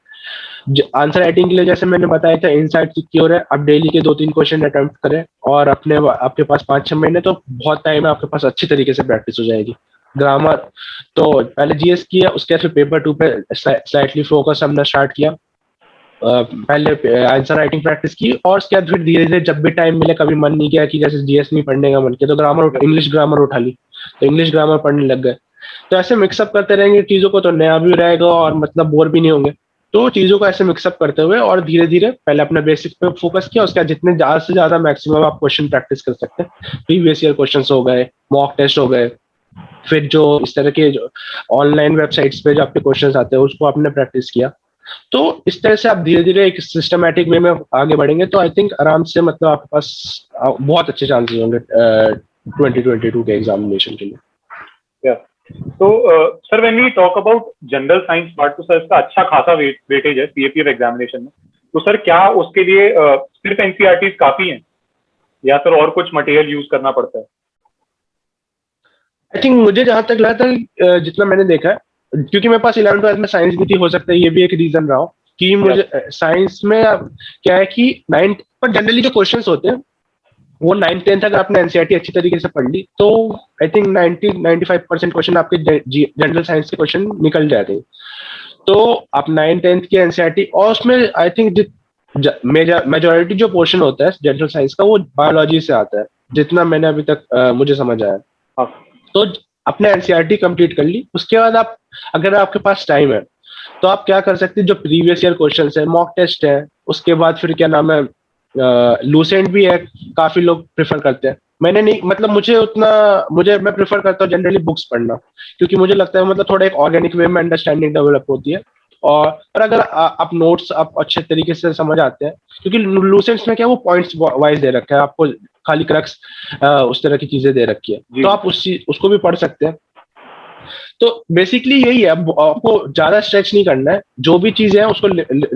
आंसर राइटिंग के लिए जैसे मैंने बताया था, इनसाइट सिक्योर है, आप डेली के 2-3 क्वेश्चन अटेम्प्ट करें, और अपने आपके पास 5-6 महीने तो बहुत टाइम है, आपके पास अच्छी तरीके से प्रैक्टिस हो जाएगी। ग्रामर तो पहले जीएस किया, उसके बाद फिर पेपर 2 पे स्लाइटली फोकस हमने स्टार्ट किया। पहले आंसर राइटिंग प्रैक्टिस की, और उसके बाद फिर धीरे धीरे जब भी टाइम मिले, कभी मन नहीं किया कि जैसे जीएस नहीं पढ़ने का मन किया तो ग्रामर, इंग्लिश ग्रामर उठा ली, तो इंग्लिश ग्रामर पढ़ने लग गए। तो ऐसे मिक्सअप करते रहेंगे चीजों को, तो नया भी रहेगा और मतलब बोर भी नहीं होंगे। तो चीजों को ऐसे मिक्सअप करते हुए और धीरे धीरे पहले अपने बेसिक पे फोकस किया, उसके बाद जितने ज्यादा से ज्यादा मैक्सिमम आप क्वेश्चन प्रैक्टिस कर सकते हैं, प्रीवियस ईयर क्वेश्चन हो गए, मॉक टेस्ट हो गए, फिर जो इस तरह के ऑनलाइन वेबसाइट्स पे जो आपके क्वेश्चन आते हैं उसको आपने प्रैक्टिस किया। तो इस तरह से आप धीरे धीरे एक सिस्टमैटिक वे में आगे बढ़ेंगे, तो आई थिंक आराम से मतलब आपके पास बहुत अच्छे चांसेस होंगे 2022 के एग्जामिनेशन के लिए। Yeah. तो sir when we talk about general science part, तो सर इसका अच्छा खासा वेटेज है सीएपीएफ एग्जामिनेशन में। तो सर क्या उसके लिए सिर्फ एनसीईआरटीज काफी हैं, या सर और कुछ मटेरियल यूज करना पड़ता है? आई थिंक मुझे जहां तक लगा था, जितना मैंने देखा है, क्योंकि मेरे पास 11th-12th में साइंस भी थी, हो सकता है ये भी एक रीजन रहा हो कि मुझे साइंस में क्या है कि 9th पर जनरली जो क्वेश्चंस होते हैं वो 9th-10th अगर आपने एनसीईआरटी अच्छी तरीके से पढ़ ली तो आई थिंक 90-95% क्वेश्चन आपके जनरल साइंस के क्वेश्चन निकल जाते हैं। तो आप 9th-10th की एनसीईआरटी, और उसमें आई थिंक मेजोरिटी जो पोर्शन होता है जनरल साइंस का वो बायोलॉजी से आता है, जितना मैंने अभी तक मुझे समझ आया। तो अपने एनसीईआरटी कंप्लीट कर ली, उसके बाद आप, अगर आपके पास टाइम है तो आप क्या कर सकते हैं, जो प्रीवियस ईयर क्वेश्चन है, मॉक टेस्ट है, उसके बाद फिर क्या नाम है, लूसेंट भी है, काफी लोग प्रेफर करते हैं। मैंने नहीं, मतलब मैं प्रेफर करता हूँ जनरली बुक्स पढ़ना, क्योंकि मुझे लगता है मतलब थोड़ा एक ऑर्गेनिक वे में अंडरस्टैंडिंग डेवलप होती है। और अगर आप नोट्स आप अच्छे तरीके से समझ आते हैं, क्योंकि लूसेंट्स में क्या वो पॉइंट्स वाइज दे रखा है आपको, खाली क्रक्स उस तरह की चीजें दे रखी है, तो आप उसको भी पढ़ सकते हैं। तो बेसिकली यही है, आपको ज्यादा स्ट्रेच नहीं करना है, जो भी चीज है उसको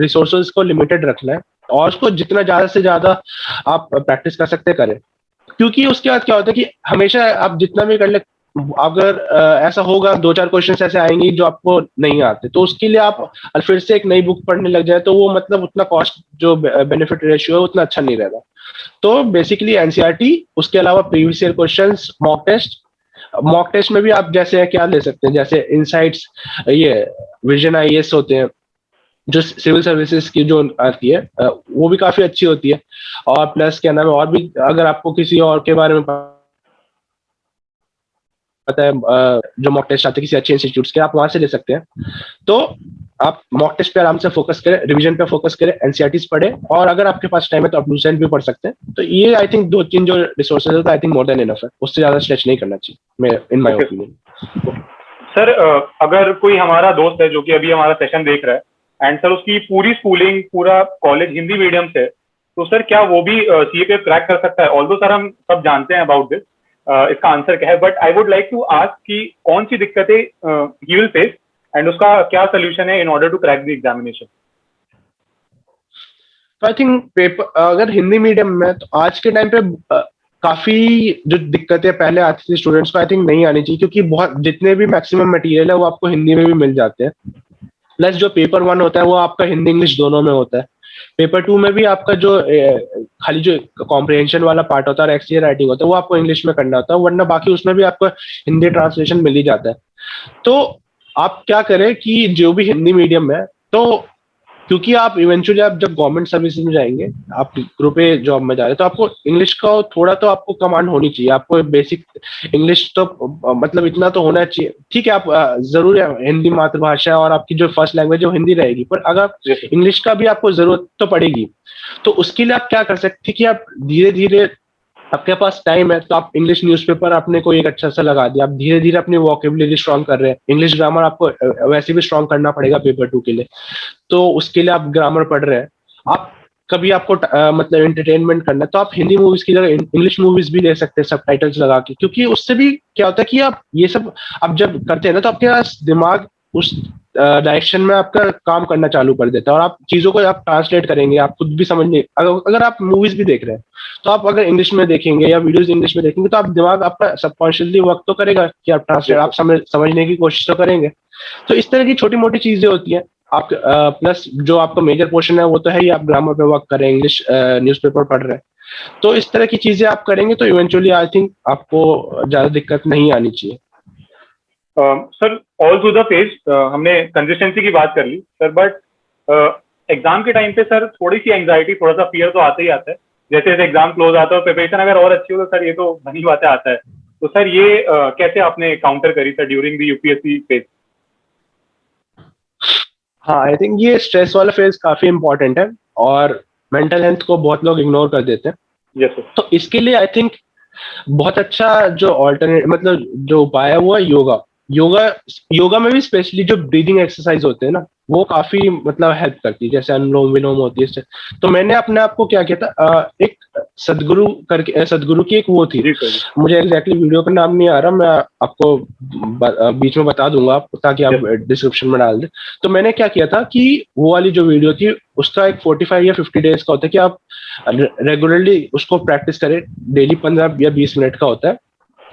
रिसोर्सेज को लिमिटेड रखना है, और उसको जितना ज्यादा से ज्यादा आप प्रैक्टिस कर सकते करें। क्योंकि उसके बाद क्या होता है कि हमेशा आप जितना भी कर ले, अगर ऐसा होगा 2-4 क्वेश्चन ऐसे आएंगे जो आपको नहीं आते, तो उसके लिए आप फिर से एक नई बुक पढ़ने लग जाए, तो वो मतलब उतना कॉस्ट जो बेनिफिट रेशियो है उतना अच्छा नहीं रहेगा। तो बेसिकली एनसीईआरटी, उसके अलावा previous year questions, mock test में भी आप जैसे क्या ले सकते हैं, जैसे इनसाइट्स, ये विजन आईएएस होते हैं, जो सिविल सर्विसेज की जो आती है, वो भी काफी अच्छी होती है। और प्लस क्या नाम है, और भी अगर आपको किसी और के बारे में पता है, जो मॉक टेस्ट आते हैं किसी अच्छे इंस्टीट्यूट के, आप वहां से ले सकते हैं। तो आप मॉक टेस्ट पे आराम से फोकस करें, रिवीजन पे फोकस करें, एनसीईआरटीज पढ़े, और अगर आपके पास टाइम है तो आप लूसेंट भी पढ़ सकते हैं। तो ये आई थिंक 2-3 जो रिसोर्सेज है, I think more than enough है, उससे ज्यादा स्ट्रेच नहीं करना चाहिए इन माय ओपिनियन। सर अगर कोई हमारा दोस्त है जो कि अभी हमारा सेशन देख रहा है, एंड सर उसकी पूरी स्कूलिंग, पूरा कॉलेज हिंदी मीडियम से, तो सर क्या वो भी सीएपीएफ क्रैक कर सकता है? ऑल्दो सर हम सब जानते हैं अबाउट दिस, इसका आंसर क्या है, but I would like to ask कि कौन सी दिक्कतें ही विल फेस एंड उसका क्या सोल्यूशन है in order to crack the examination? तो आई थिंक पेपर अगर हिंदी मीडियम में, तो आज के टाइम पे काफी जो दिक्कतें पहले आती थी स्टूडेंट्स को, आई थिंक नहीं आनी चाहिए, क्योंकि बहुत जितने भी मैक्सिमम मटेरियल है वो आपको हिंदी में भी मिल जाते हैं। प्लस जो पेपर 1 होता है वो आपका हिंदी इंग्लिश दोनों में होता है। पेपर 2 में भी आपका जो खाली जो कॉम्प्रिहेंशन वाला पार्ट होता है और एक्सटीरियर राइटिंग होता है वो आपको इंग्लिश में करना होता है, वरना बाकी उसमें भी आपको हिंदी ट्रांसलेशन मिल ही जाता है। तो आप क्या करें कि जो भी हिंदी मीडियम है, तो क्योंकि आप इवेंचुअली आप जब गवर्नमेंट सर्विसेज में जाएंगे, आप ग्रुप ए जॉब में जा रहे हैं, तो आपको इंग्लिश का थोड़ा तो आपको कमांड होनी चाहिए, आपको बेसिक इंग्लिश तो मतलब इतना तो होना चाहिए। ठीक है, आप जरूर है हिंदी मातृभाषा है और आपकी जो फर्स्ट लैंग्वेज है वो हिंदी रहेगी, पर अगर इंग्लिश का भी आपको जरूरत तो पड़ेगी। तो उसके लिए आप क्या कर सकते हैं कि आप धीरे धीरे, आपके पास टाइम है तो आप इंग्लिश न्यूज़पेपर आपने कोई एक अच्छा सा लगा दिया, आप धीरे धीरे अपनी वोकेबुलरी स्ट्रांग कर रहे हैं। इंग्लिश ग्रामर आपको वैसे भी स्ट्रांग करना पड़ेगा पेपर 2 के लिए, तो उसके लिए आप ग्रामर पढ़ रहे हैं। आप कभी आपको मतलब एंटरटेनमेंट करना है तो आप हिंदी मूवीज की जगह इंग्लिश मूवीज भी देख सकते हैं सबटाइटल्स लगा के, क्योंकि उससे भी क्या होता है कि आप ये सब आप जब करते हैं ना, तो आपके पास दिमाग उस डायरेक्शन में आपका काम करना चालू कर देता है और आप चीजों को आप ट्रांसलेट करेंगे, आप खुद भी समझने, अगर आप मूवीज भी देख रहे हैं तो आप अगर इंग्लिश में देखेंगे या वीडियोज इंग्लिश में देखेंगे, तो आप दिमाग आपका सबकॉन्शियसली वर्क तो करेगा कि आप ट्रांसलेट, आप समझने की कोशिश तो करेंगे। तो इस तरह की छोटी मोटी चीजें होती हैं। आप प्लस जो आपका मेजर पोर्शन है वो तो है ही, आप ग्रामर पे वर्क करें, इंग्लिश न्यूज़पेपर पढ़ रहे हैं, तो इस तरह की चीजें आप करेंगे तो इवेंचुअली आई थिंक आपको ज्यादा दिक्कत नहीं आनी चाहिए। Sir all through the phase हमने कंसिस्टेंसी की बात कर ली सर, बट एग्जाम के टाइम पे सर थोड़ी सी एंग्जाइटी, थोड़ा सा फियर तो आता ही आता है। जैसे जैसे एग्जाम क्लोज आता है, प्रिपरेशन अगर और अच्छी हो तो सर ये तो बनी बातें आता है। तो सर ये कैसे आपने काउंटर करी sir during the UPSC phase? हाँ, आई थिंक ये स्ट्रेस वाला फेज काफी इंपॉर्टेंट है और मेंटल हेल्थ को बहुत लोग इग्नोर कर देते हैं। Yes sir. तो इसके लिए आई थिंक बहुत अच्छा जो ऑल्टरनेट मतलब जो उपाय है वो है योगा। योगा योगा में भी स्पेशली जो ब्रीदिंग एक्सरसाइज होते हैं ना, वो काफी मतलब हेल्प करती है, जैसे अनुलोम विलोम होती है। तो मैंने अपने आप को क्या किया था, एक सदगुरु करके, सदगुरु की एक वो थी, मुझे एग्जैक्टली वीडियो का नाम नहीं आ रहा, मैं आपको बीच में बता दूंगा आपको, ताकि आप डिस्क्रिप्शन में डाल दें। तो मैंने क्या किया था कि वो वाली जो वीडियो थी उसका एक 45 या 50 डेज का होता है कि आप रेगुलरली उसको प्रैक्टिस करें, डेली 15 या 20 मिनट का होता है।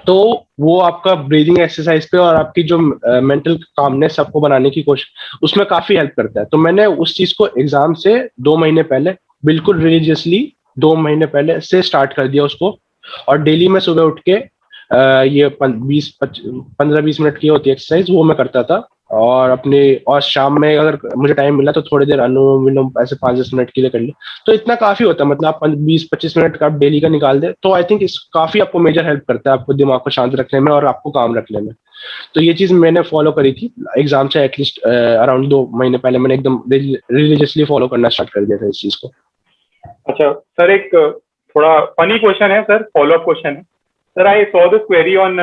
तो वो आपका ब्रीदिंग एक्सरसाइज पे और आपकी जो मेंटल कामनेस आपको बनाने की कोशिश, उसमें काफी हेल्प करता है। तो मैंने उस चीज को एग्जाम से 2 महीने पहले बिल्कुल रिलीजियसली 2 महीने पहले से स्टार्ट कर दिया उसको, और डेली मैं सुबह उठ के ये 15-20 मिनट की होती है एक्सरसाइज, वो मैं करता था। और अपने और शाम में अगर मुझे टाइम मिला तो थोड़ी देर अनुलोम विलोम ऐसे 5-10 मिनट के लिए कर लिया, तो इतना काफी होता है। मतलब आप 20-25 मिनट का आप डेली का निकाल दे तो आई थिंक इस काफी आपको मेजर हेल्प करता है आपको दिमाग को शांत रखने में और आपको काम रखने में। तो ये चीज मैंने फॉलो करी थी एग्जाम से एटलीस्ट अराउंड 2 महीने पहले, मैंने एकदम रिलीजियसली फॉलो करना स्टार्ट कर दिया था इस चीज को। अच्छा सर, एक थोड़ा फनी क्वेश्चन है सर, फॉलो अप क्वेश्चन है sir. I saw this query on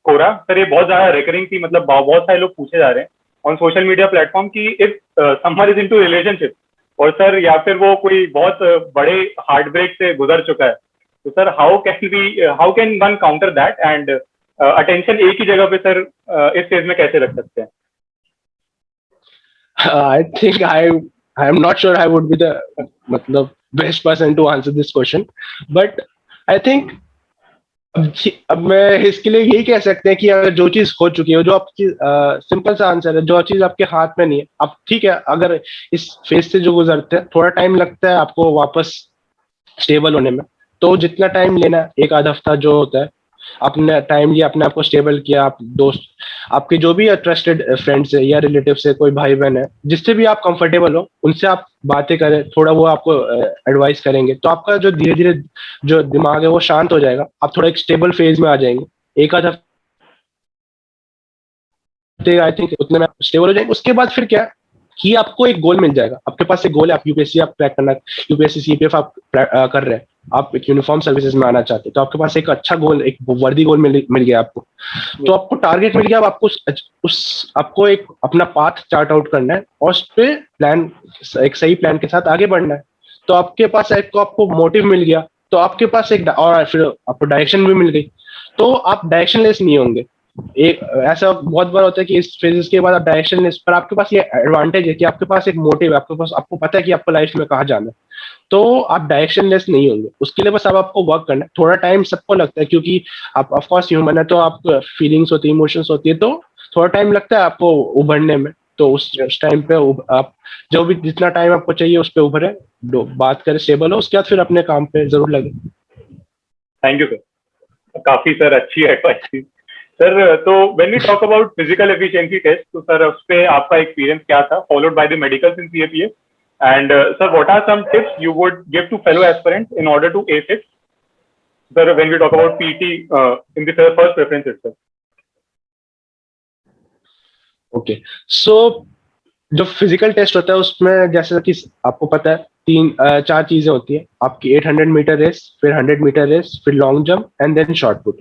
Quora sir, ये बहुत ज्यादा रिकरिंग थी, मतलब बहुत सारे लोग पूछे जा रहे हैं ऑन सोशल मीडिया प्लेटफॉर्म कि if someone is into relationship और सर या फिर वो कोई बहुत बड़े हार्ट ब्रेक से गुजर चुका है, तो sir how can one counter that and attention एक ही जगह पे सर इस फेज में कैसे रख सकते हैं? I think I am not sure I would be the मतलब best person to answer this question, but I think अब मैं इसके लिए यही कह सकते हैं कि अगर जो चीज हो चुकी है, जो आपकी सिंपल सा आंसर है, जो चीज आपके हाथ में नहीं है, अब ठीक है, अगर इस फेज से जो गुजरते हैं थोड़ा टाइम लगता है आपको वापस स्टेबल होने में, तो जितना टाइम लेना, 1 आध हफ्ता जो होता है, अपने टाइम लिया, अपने आप को स्टेबल किया, आप दोस्त, आपके जो भी ट्रस्टेड फ्रेंड्स है या रिलेटिव से कोई भाई बहन है, जिससे भी आप कंफर्टेबल हो उनसे आप बातें करें, थोड़ा वो आपको एडवाइस करेंगे, तो आपका जो धीरे धीरे जो दिमाग है वो शांत हो जाएगा, आप थोड़ा एक स्टेबल फेज में आ जाएंगे। 1 आध हफ्ते आई थिंक उतने में स्टेबल हो जाएंगे। उसके बाद फिर क्या है कि आपको एक गोल मिल जाएगा, आपके पास एक गोल है, आप यूपीएससी आप क्रैक करना, यूपीएससी सीपीएफ आप कर रहे हैं, आप एक यूनिफॉर्म सर्विसेज में आना चाहते हैं, तो आपके पास एक अच्छा गोल, एक वर्दी गोल मिल गया आपको, तो आपको टारगेट मिल गया। अब आपको उस आपको एक अपना पाथ चार्ट आउट करना है और उस पे प्लान, एक सही प्लान के साथ आगे बढ़ना है। तो आपके पास एक आपको मोटिव मिल गया, तो आपके पास एक और फिर आपको डायरेक्शन भी मिल गई, तो आप डायरेक्शनलेस नहीं होंगे। एक ऐसा बहुत बार होता है कि इस फेजेस के बाद आप डायरेक्शनलेस, पर आपके पास ये एडवांटेज है कि आपके पास एक मोटिव है, आपके पास, आपको पता है कि आपको लाइफ में कहाँ जाना है, तो आप डायरेक्शनलेस नहीं होंगे। उसके लिए बस अब आपको वर्क करना है। थोड़ा टाइम सबको लगता है क्योंकि आप ऑफ कोर्स ह्यूमन है, तो आप फीलिंग्स होती है, इमोशंस होती है, तो थोड़ा टाइम लगता है आपको उभरने में। तो उस टाइम पे आप जो भी जितना टाइम आपको चाहिए उस पर उभरे, बात करें, स्टेबल हो, उसके बाद फिर अपने काम पे जरूर लगे। थैंक यू सर, काफी सर अच्छी एडवाइस थी सर तो when we talk about physical efficiency test, तो सर उस पे आपका एक्सपीरियंस क्या था, followed by the medicals in CAPF, and sir what are some tips you would give to fellow aspirants in order to ace it, sir when we talk about PT in the first preference itself? Okay, so जो physical test होता है उसमें जैसे कि आपको पता है चार चीजें होती है आपकी: 800 मीटर रेस, फिर 100 मीटर रेस, फिर long jump and then short put.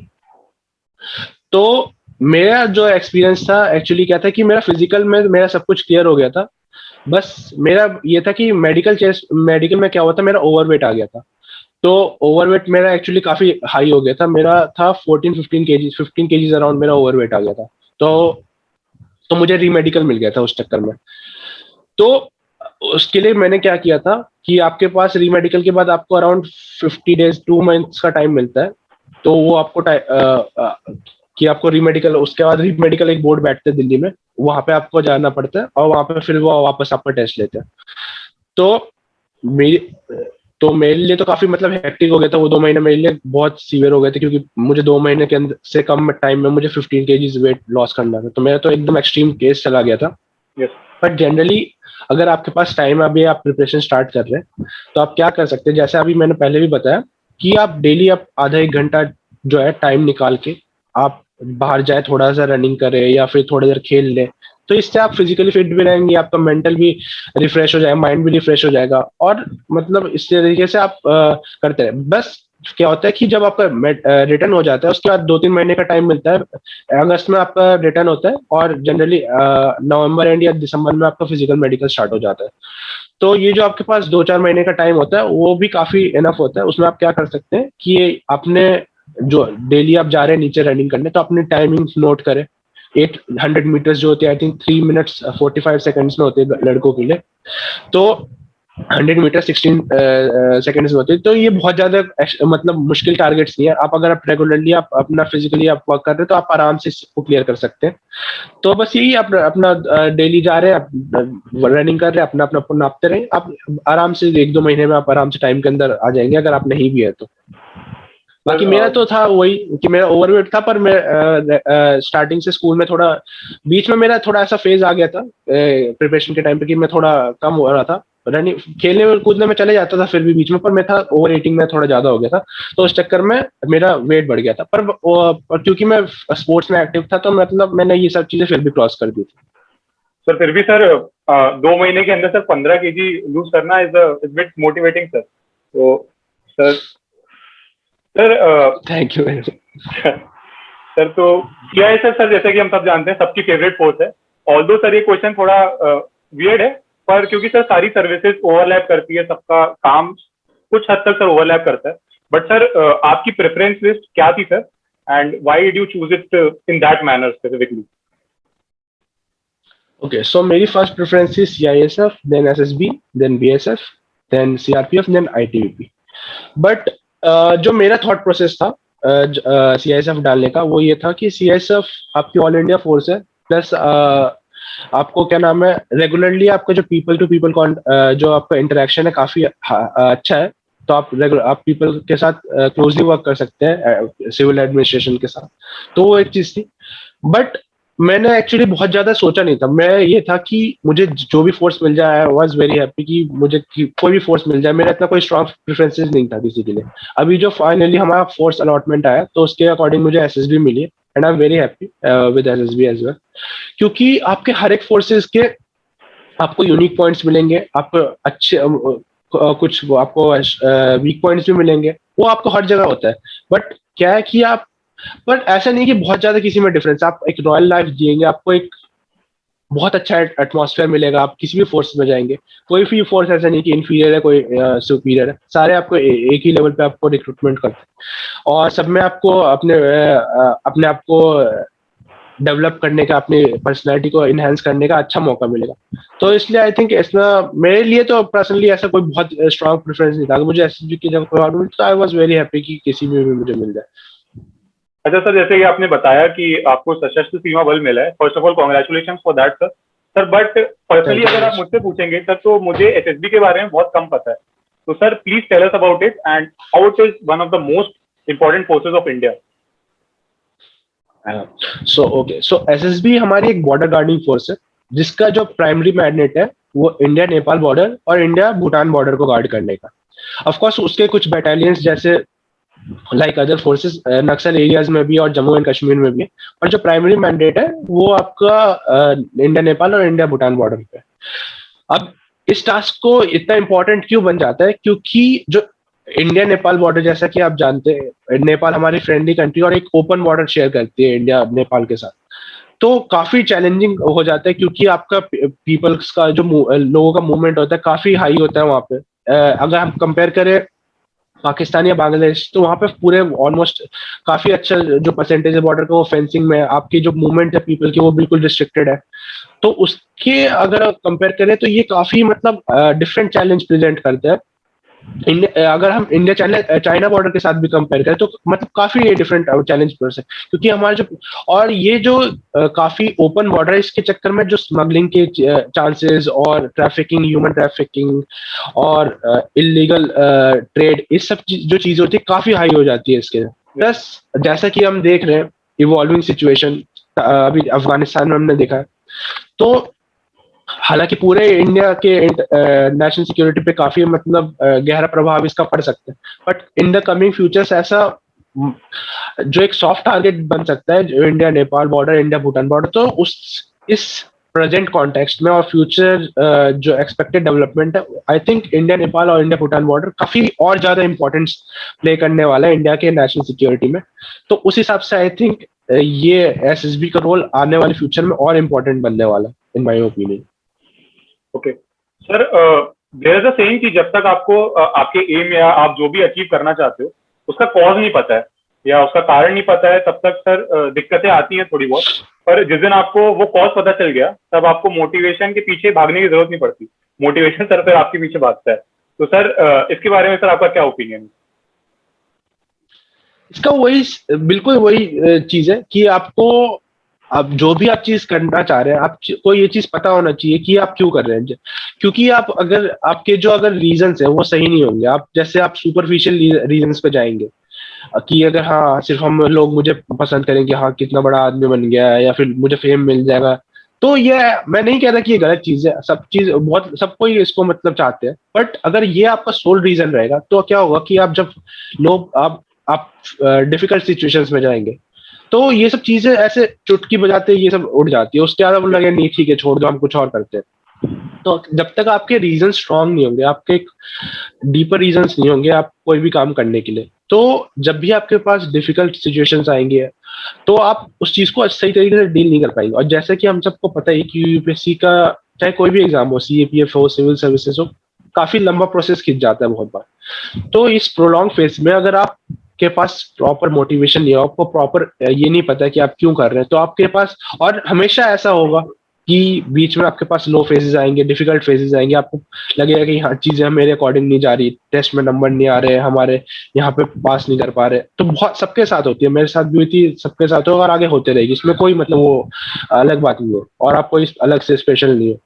तो मेरा जो एक्सपीरियंस था एक्चुअली क्या था कि मेरा फिजिकल में मेरा सब कुछ क्लियर हो गया था। बस मेरा ये था कि मेडिकल में क्या हुआ था, मेरा ओवरवेट आ गया था। तो ओवरवेट मेरा एक्चुअली काफी हाई हो गया था, मेरा था 15 अराउंड मेरा ओवरवेट आ गया था। तो मुझे रीमेडिकल मिल गया था उस चक्कर में। तो उसके लिए मैंने क्या किया था कि आपके पास रीमेडिकल के बाद आपको अराउंड 50 डेज 2 मंथ्स का टाइम मिलता है। तो वो आपको कि आपको रीमेडिकल, उसके बाद रीमेडिकल एक बोर्ड बैठते हैं दिल्ली में, वहां पे आपको जाना पड़ता है और वहां पे फिर वो वापस आपका टेस्ट लेते हैं। तो मेरी तो मेरे लिए तो काफी मतलब हेक्टिक हो गया था वो 2 महीने, मेरे लिए बहुत सीवियर हो गए थे, क्योंकि मुझे 2 महीने के अंदर से कम टाइम में मुझे 15 केजीज वेट लॉस करना था। तो मेरा तो एकदम एक्सट्रीम केस चला गया था। बट जनरली अगर आपके पास टाइम, अभी आप प्रिपरेशन स्टार्ट कर रहे हैं, तो आप क्या कर सकते हैं, जैसे अभी मैंने पहले भी बताया कि आप डेली आप आधा एक घंटा जो है टाइम निकाल के आप बाहर जाए, थोड़ा सा रनिंग करें या फिर थोड़ी देर खेल लें। तो इससे आप फिजिकली फिट भी रहेंगे, आपका मेंटल भी रिफ्रेश हो जाएगा, माइंड भी रिफ्रेश हो जाएगा। और मतलब इस तरीके से आप करते रहे। बस क्या होता है कि जब आपका रिटर्न हो जाता है उसके बाद 2-3 महीने का टाइम मिलता है। अगस्त में आपका रिटर्न होता है और जनरली नवंबर एंड या दिसंबर में आपका फिजिकल मेडिकल स्टार्ट हो जाता है। तो ये जो आपके पास 2-4 महीने का टाइम होता है वो भी काफी इनफ होता है। उसमें आप क्या कर सकते हैं कि आपने जो डेली आप जा रहे हैं नीचे रनिंग करने, तो अपनी टाइमिंग नोट करें। 800 मीटर्स जो होते हैं आई थिंक 3 मिनट्स 45 सेकंड्स में होते हैं लड़कों के लिए। तो 100 मीटर 16 सेकंड्स में होते हैं। तो ये बहुत ज्यादा मतलब मुश्किल टारगेट्स नहीं है। आप अगर आप रेगुलरली आप अपना फिजिकली आप वर्क कर रहे हैं तो आप आराम से इसको क्लियर कर सकते हैं। तो बस यही अपना अपना डेली जा रहे हैं, आप रनिंग कर रहे हैं, अपना अपना नापते रहे, आप आराम से 1-2 महीने में आप आराम से टाइम के अंदर आ जाएंगे, अगर आप नहीं भी है तो। बाकी मेरा तो था वही कि मेरा ओवरवेट था, पर मैं स्टार्टिंग से स्कूल में थोड़ा बीच में मेरा थोड़ा ऐसा फेज आ गया था प्रिपरेशन के टाइम पे कि मैं थोड़ा कम हो रहा था। रनिंग खेलने में कूदने में चले जाता था फिर भी बीच में, पर मैं था ओवर ईटिंग में थोड़ा ज्यादा हो गया था। तो उस चक्कर में मेरा वेट बढ़ गया था। पर क्योंकि मैं स्पोर्ट्स में एक्टिव था तो मतलब मैंने ये सब चीजें फिर भी क्रॉस कर दी थी। सर फिर भी सर 2 महीने के अंदर सर 15 केजी लूज करना इज बिट मोटिवेटिंग सर। तो sir thank you very much sir तो क्या है सर जैसे कि हम सब जानते हैं सबकी फेवरेट फोर्स है। ऑल्दो सर ये क्वेश्चन थोड़ा वियर्ड है, पर क्योंकि सर सारी सर्विसेज ओवरलैप करती है, सबका काम कुछ हद तक सर ओवरलैप करता है। बट सर आपकी प्रेफरेंस लिस्ट क्या थी sir, and why did you choose it in that manner specifically? Okay, so मेरी फर्स्ट प्रेफरेंस थी CISF, then SSB, then BSF, then CRPF, then ITBP। But जो मेरा thought process था CISF डालने का, वो ये था कि CISF आपकी ऑल इंडिया फोर्स है, प्लस आपको क्या नाम है, रेगुलरली आपका जो पीपल टू पीपल जो आपका इंटरेक्शन है काफी अच्छा है। तो आप पीपल के साथ क्लोजली वर्क कर सकते हैं सिविल एडमिनिस्ट्रेशन के साथ। तो वो एक चीज थी। बट मैंने एक्चुअली बहुत ज्यादा सोचा नहीं था। मैं ये था कि मुझे जो भी फोर्स मिल जाए, आई वाज वेरी हैप्पी कि मुझे कोई भी फोर्स मिल जाए। मेरा इतना कोई स्ट्रॉन्ग प्रेफरेंसेस नहीं था किसी के लिए। अभी जो फाइनली हमारा फोर्स अलॉटमेंट आया तो उसके अकॉर्डिंग मुझे SSB मिली है, and I am very happy with SSB as well. क्योंकि आपके हर एक फोर्सेस के आपको यूनिक पॉइंट्स मिलेंगे, आपको अच्छे कुछ आपको वीक पॉइंट्स भी मिलेंगे, वो आपको हर जगह होता है। बट क्या है कि आप, बट ऐसा नहीं कि बहुत ज्यादा किसी में डिफरेंस। आप एक रॉयल लाइफ जिएंगे, आपको एक बहुत अच्छा एटमॉस्फेयर मिलेगा। आप किसी भी फोर्स में जाएंगे, कोई भी फोर्स ऐसा नहीं कि इंफीरियर है कोई सुपीरियर है, सारे आपको एक ही लेवल पे आपको रिक्रूटमेंट करते हैं और सब में आपको अपने आप को डेवलप करने का, अपनी पर्सनैलिटी को इनहेंस करने का अच्छा मौका मिलेगा। तो इसलिए आई थिंक इसमें मेरे लिए तो पर्सनली ऐसा कोई बहुत स्ट्रॉन्ग प्रेफरेंस नहीं था। मुझे SSB की जब कोई ऑर्डर मिली तो आई वाज वेरी हैप्पी कि किसी में भी मुझे मिल जाए। अच्छा सर, जैसे कि आपने बताया कि आपको सशस्त्र सीमा बल मिला है, first of all congratulation for that sir. Sir but personally अगर आप मुझसे पूछेंगे सर तो मुझे SSB के बारे में बहुत कम पता है। तो sir please tell us about it and how it is one of the most important forces of India. So SSB हमारी एक बॉर्डर गार्डिंग फोर्स है जिसका जो प्राइमरी मैंडेट है वो इंडिया नेपाल बॉर्डर और इंडिया भूटान बॉर्डर को गार्ड करने का। ऑफ कोर्स उसके कुछ बटालियंस जैसे लाइक अदर फोर्सेस नक्सल एरियाज में भी और जम्मू एंड कश्मीर में भी, और जो प्राइमरी मैंडेट है वो आपका इंडिया नेपाल और इंडिया भूटान बॉर्डर पे। अब इस टास्क को इतना इंपॉर्टेंट क्यों बन जाता है, क्योंकि जो इंडिया नेपाल बॉर्डर, जैसा कि आप जानते हैं नेपाल हमारी फ्रेंडली कंट्री और एक ओपन बॉर्डर शेयर करती है इंडिया नेपाल के साथ, तो काफी चैलेंजिंग हो जाता है क्योंकि आपका पीपल्स का जो लोगों का मूवमेंट होता है काफी हाई होता है वहां पे। अगर हम कंपेयर करें पाकिस्तान या बांग्लादेश तो वहां पे पूरे ऑलमोस्ट काफी अच्छा जो परसेंटेज है बॉर्डर का वो फेंसिंग में है, आपकी जो मूवमेंट है पीपल की वो बिल्कुल रिस्ट्रिक्टेड है। तो उसके अगर कंपेयर करें तो ये काफी मतलब डिफरेंट चैलेंज प्रेजेंट करता है। अगर हम इंडिया चाइना चाइना बॉर्डर के साथ भी कंपेयर करें तो मतलब काफी डिफरेंट चैलेंज प्रेजेंट है, क्योंकि हमारे जो और ये जो काफी ओपन बॉर्डर है इसके चक्कर में जो स्मगलिंग के चांसेस और ट्रैफिकिंग, ह्यूमन ट्रैफिकिंग और इलीगल ट्रेड, इस सब जो चीजें होती है काफी हाई हो जाती है इसके। प्लस जैसा कि हम देख रहे हैं इवॉल्विंग सिचुएशन अभी अफगानिस्तान में हमने देखा है, तो हालांकि पूरे इंडिया के नेशनल सिक्योरिटी पे काफी मतलब गहरा प्रभाव इसका पड़ सकता है, but in the coming futures ऐसा जो एक सॉफ्ट टारगेट बन सकता है जो India Nepal border, India Bhutan border, तो उस इस प्रेजेंट कॉन्टेक्स्ट में और फ्यूचर जो एक्सपेक्टेड डेवलपमेंट है, आई थिंक इंडिया नेपाल और इंडिया भूटान बॉर्डर काफी और ज्यादा इंपॉर्टेंस प्ले करने वाला है इंडिया के नेशनल सिक्योरिटी में। तो उस हिसाब से आई थिंक ये एसएसबी का रोल आने वाले फ्यूचर में और इम्पोर्टेंट बनने वाला है in my opinion. Okay sir, there is a saying कि जब तक आपको आपके एम या आप जो भी अचीव करना चाहते हो उसका कॉज नहीं पता है या उसका कारण नहीं पता है, तब तक सर दिक्कतें आती हैं थोड़ी बहुत। पर जिस दिन आपको वो कॉज पता चल गया तब आपको मोटिवेशन के पीछे भागने की जरूरत नहीं पड़ती, मोटिवेशन सर फिर आपके पीछे भागता है। तो सर इसके बारे में सर आपका क्या ओपिनियन है? इसका वही बिल्कुल वही चीज है कि आपको अब जो भी आप चीज करना चाह रहे हैं आपको ये चीज पता होना चाहिए कि आप क्यों कर रहे हैं। क्योंकि आप अगर आपके जो अगर रीजंस है वो सही नहीं होंगे, आप जैसे आप सुपरफिशियल रीजंस पे जाएंगे कि अगर हाँ सिर्फ हम लोग मुझे पसंद करेंगे, हाँ कितना बड़ा आदमी बन गया है या फिर मुझे फेम मिल जाएगा, तो ये मैं नहीं कह रहा कि ये गलत चीज है, सब चीज बहुत सब कोई इसको मतलब चाहते हैं, बट अगर ये आपका सोल रीजन रहेगा तो क्या होगा कि आप जब लोग आप डिफिकल्ट सिचुएशंस में जाएंगे तो ये सब चीजें ऐसे चुटकी बजाते ये सब उड़ जाती है, उसके बाद लगे नहीं ठीक है छोड़ दो हम कुछ और करते हैं। तो जब तक आपके रीजन स्ट्रांग नहीं होंगे, आपके डीपर रीजंस नहीं होंगे आप कोई भी काम करने के लिए, तो जब भी आपके पास डिफिकल्ट सिचुएशंस आएंगे तो आप उस चीज को सही तरीके से डील नहीं कर पाएंगे। और जैसे कि हम सबको पता है कि यूपीएससी का चाहे कोई भी एग्जाम हो, सीएपीएफ हो, सिविल सर्विसेज हो, काफी लंबा प्रोसेस खिंच जाता है बहुत बार। तो इस प्रोलॉन्ग फेज में अगर आप के पास प्रॉपर मोटिवेशन नहीं हो, आपको प्रॉपर ये नहीं पता कि आप क्यों कर रहे हैं, तो आपके पास और हमेशा ऐसा होगा कि बीच में आपके पास लो फेजेस आएंगे, डिफिकल्ट फेजेस आएंगे, आपको लगेगा कि हाँ चीजें मेरे अकॉर्डिंग नहीं जा रही, टेस्ट में नंबर नहीं आ रहे, हमारे यहाँ पे पास नहीं कर पा रहे। तो बहुत सबके साथ होती है, मेरे साथ भी हुई थी, सबके साथ होगा और आगे होते रहेगी, इसमें कोई मतलब वो अलग बात नहीं है और आप कोई अलग से स्पेशल नहीं है,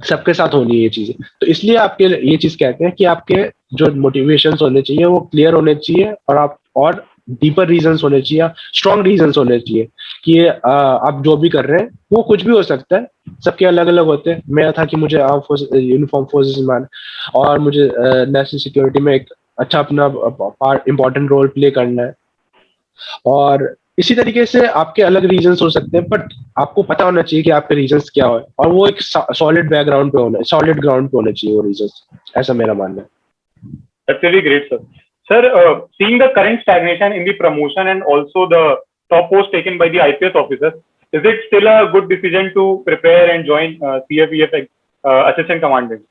सबके साथ होनी है ये चीजें। तो इसलिए आपके ये चीज कहते हैं कि आपके जो मोटिवेशन होने चाहिए वो क्लियर होने चाहिए और आप और डीपर रीजंस होने चाहिए, स्ट्रॉन्ग रीजंस होने चाहिए कि आप जो भी कर रहे हैं वो कुछ भी हो सकता है, सबके अलग अलग होते हैं। मेरा था कि मुझे आर्म फोर्स यूनिफॉर्म फोर्सेस में और मुझे नेशनल सिक्योरिटी में एक अच्छा अपना इंपॉर्टेंट रोल प्ले करना है, और इसी तरीके से आपके अलग रीजंस हो सकते हैं, बट आपको पता होना चाहिए कि आपके रीजंस क्या हो और वो एक सॉलिड बैकग्राउंड पे होना, सॉलिड ग्राउंड पे होना चाहिए वो रीजंस, ऐसा मेरा मानना है। That's really great, sir. Sir, seeing the current stagnation in the promotion and also the top post taken by the IPS officers, is it still a good decision to prepare and join CFEF assistant commandant?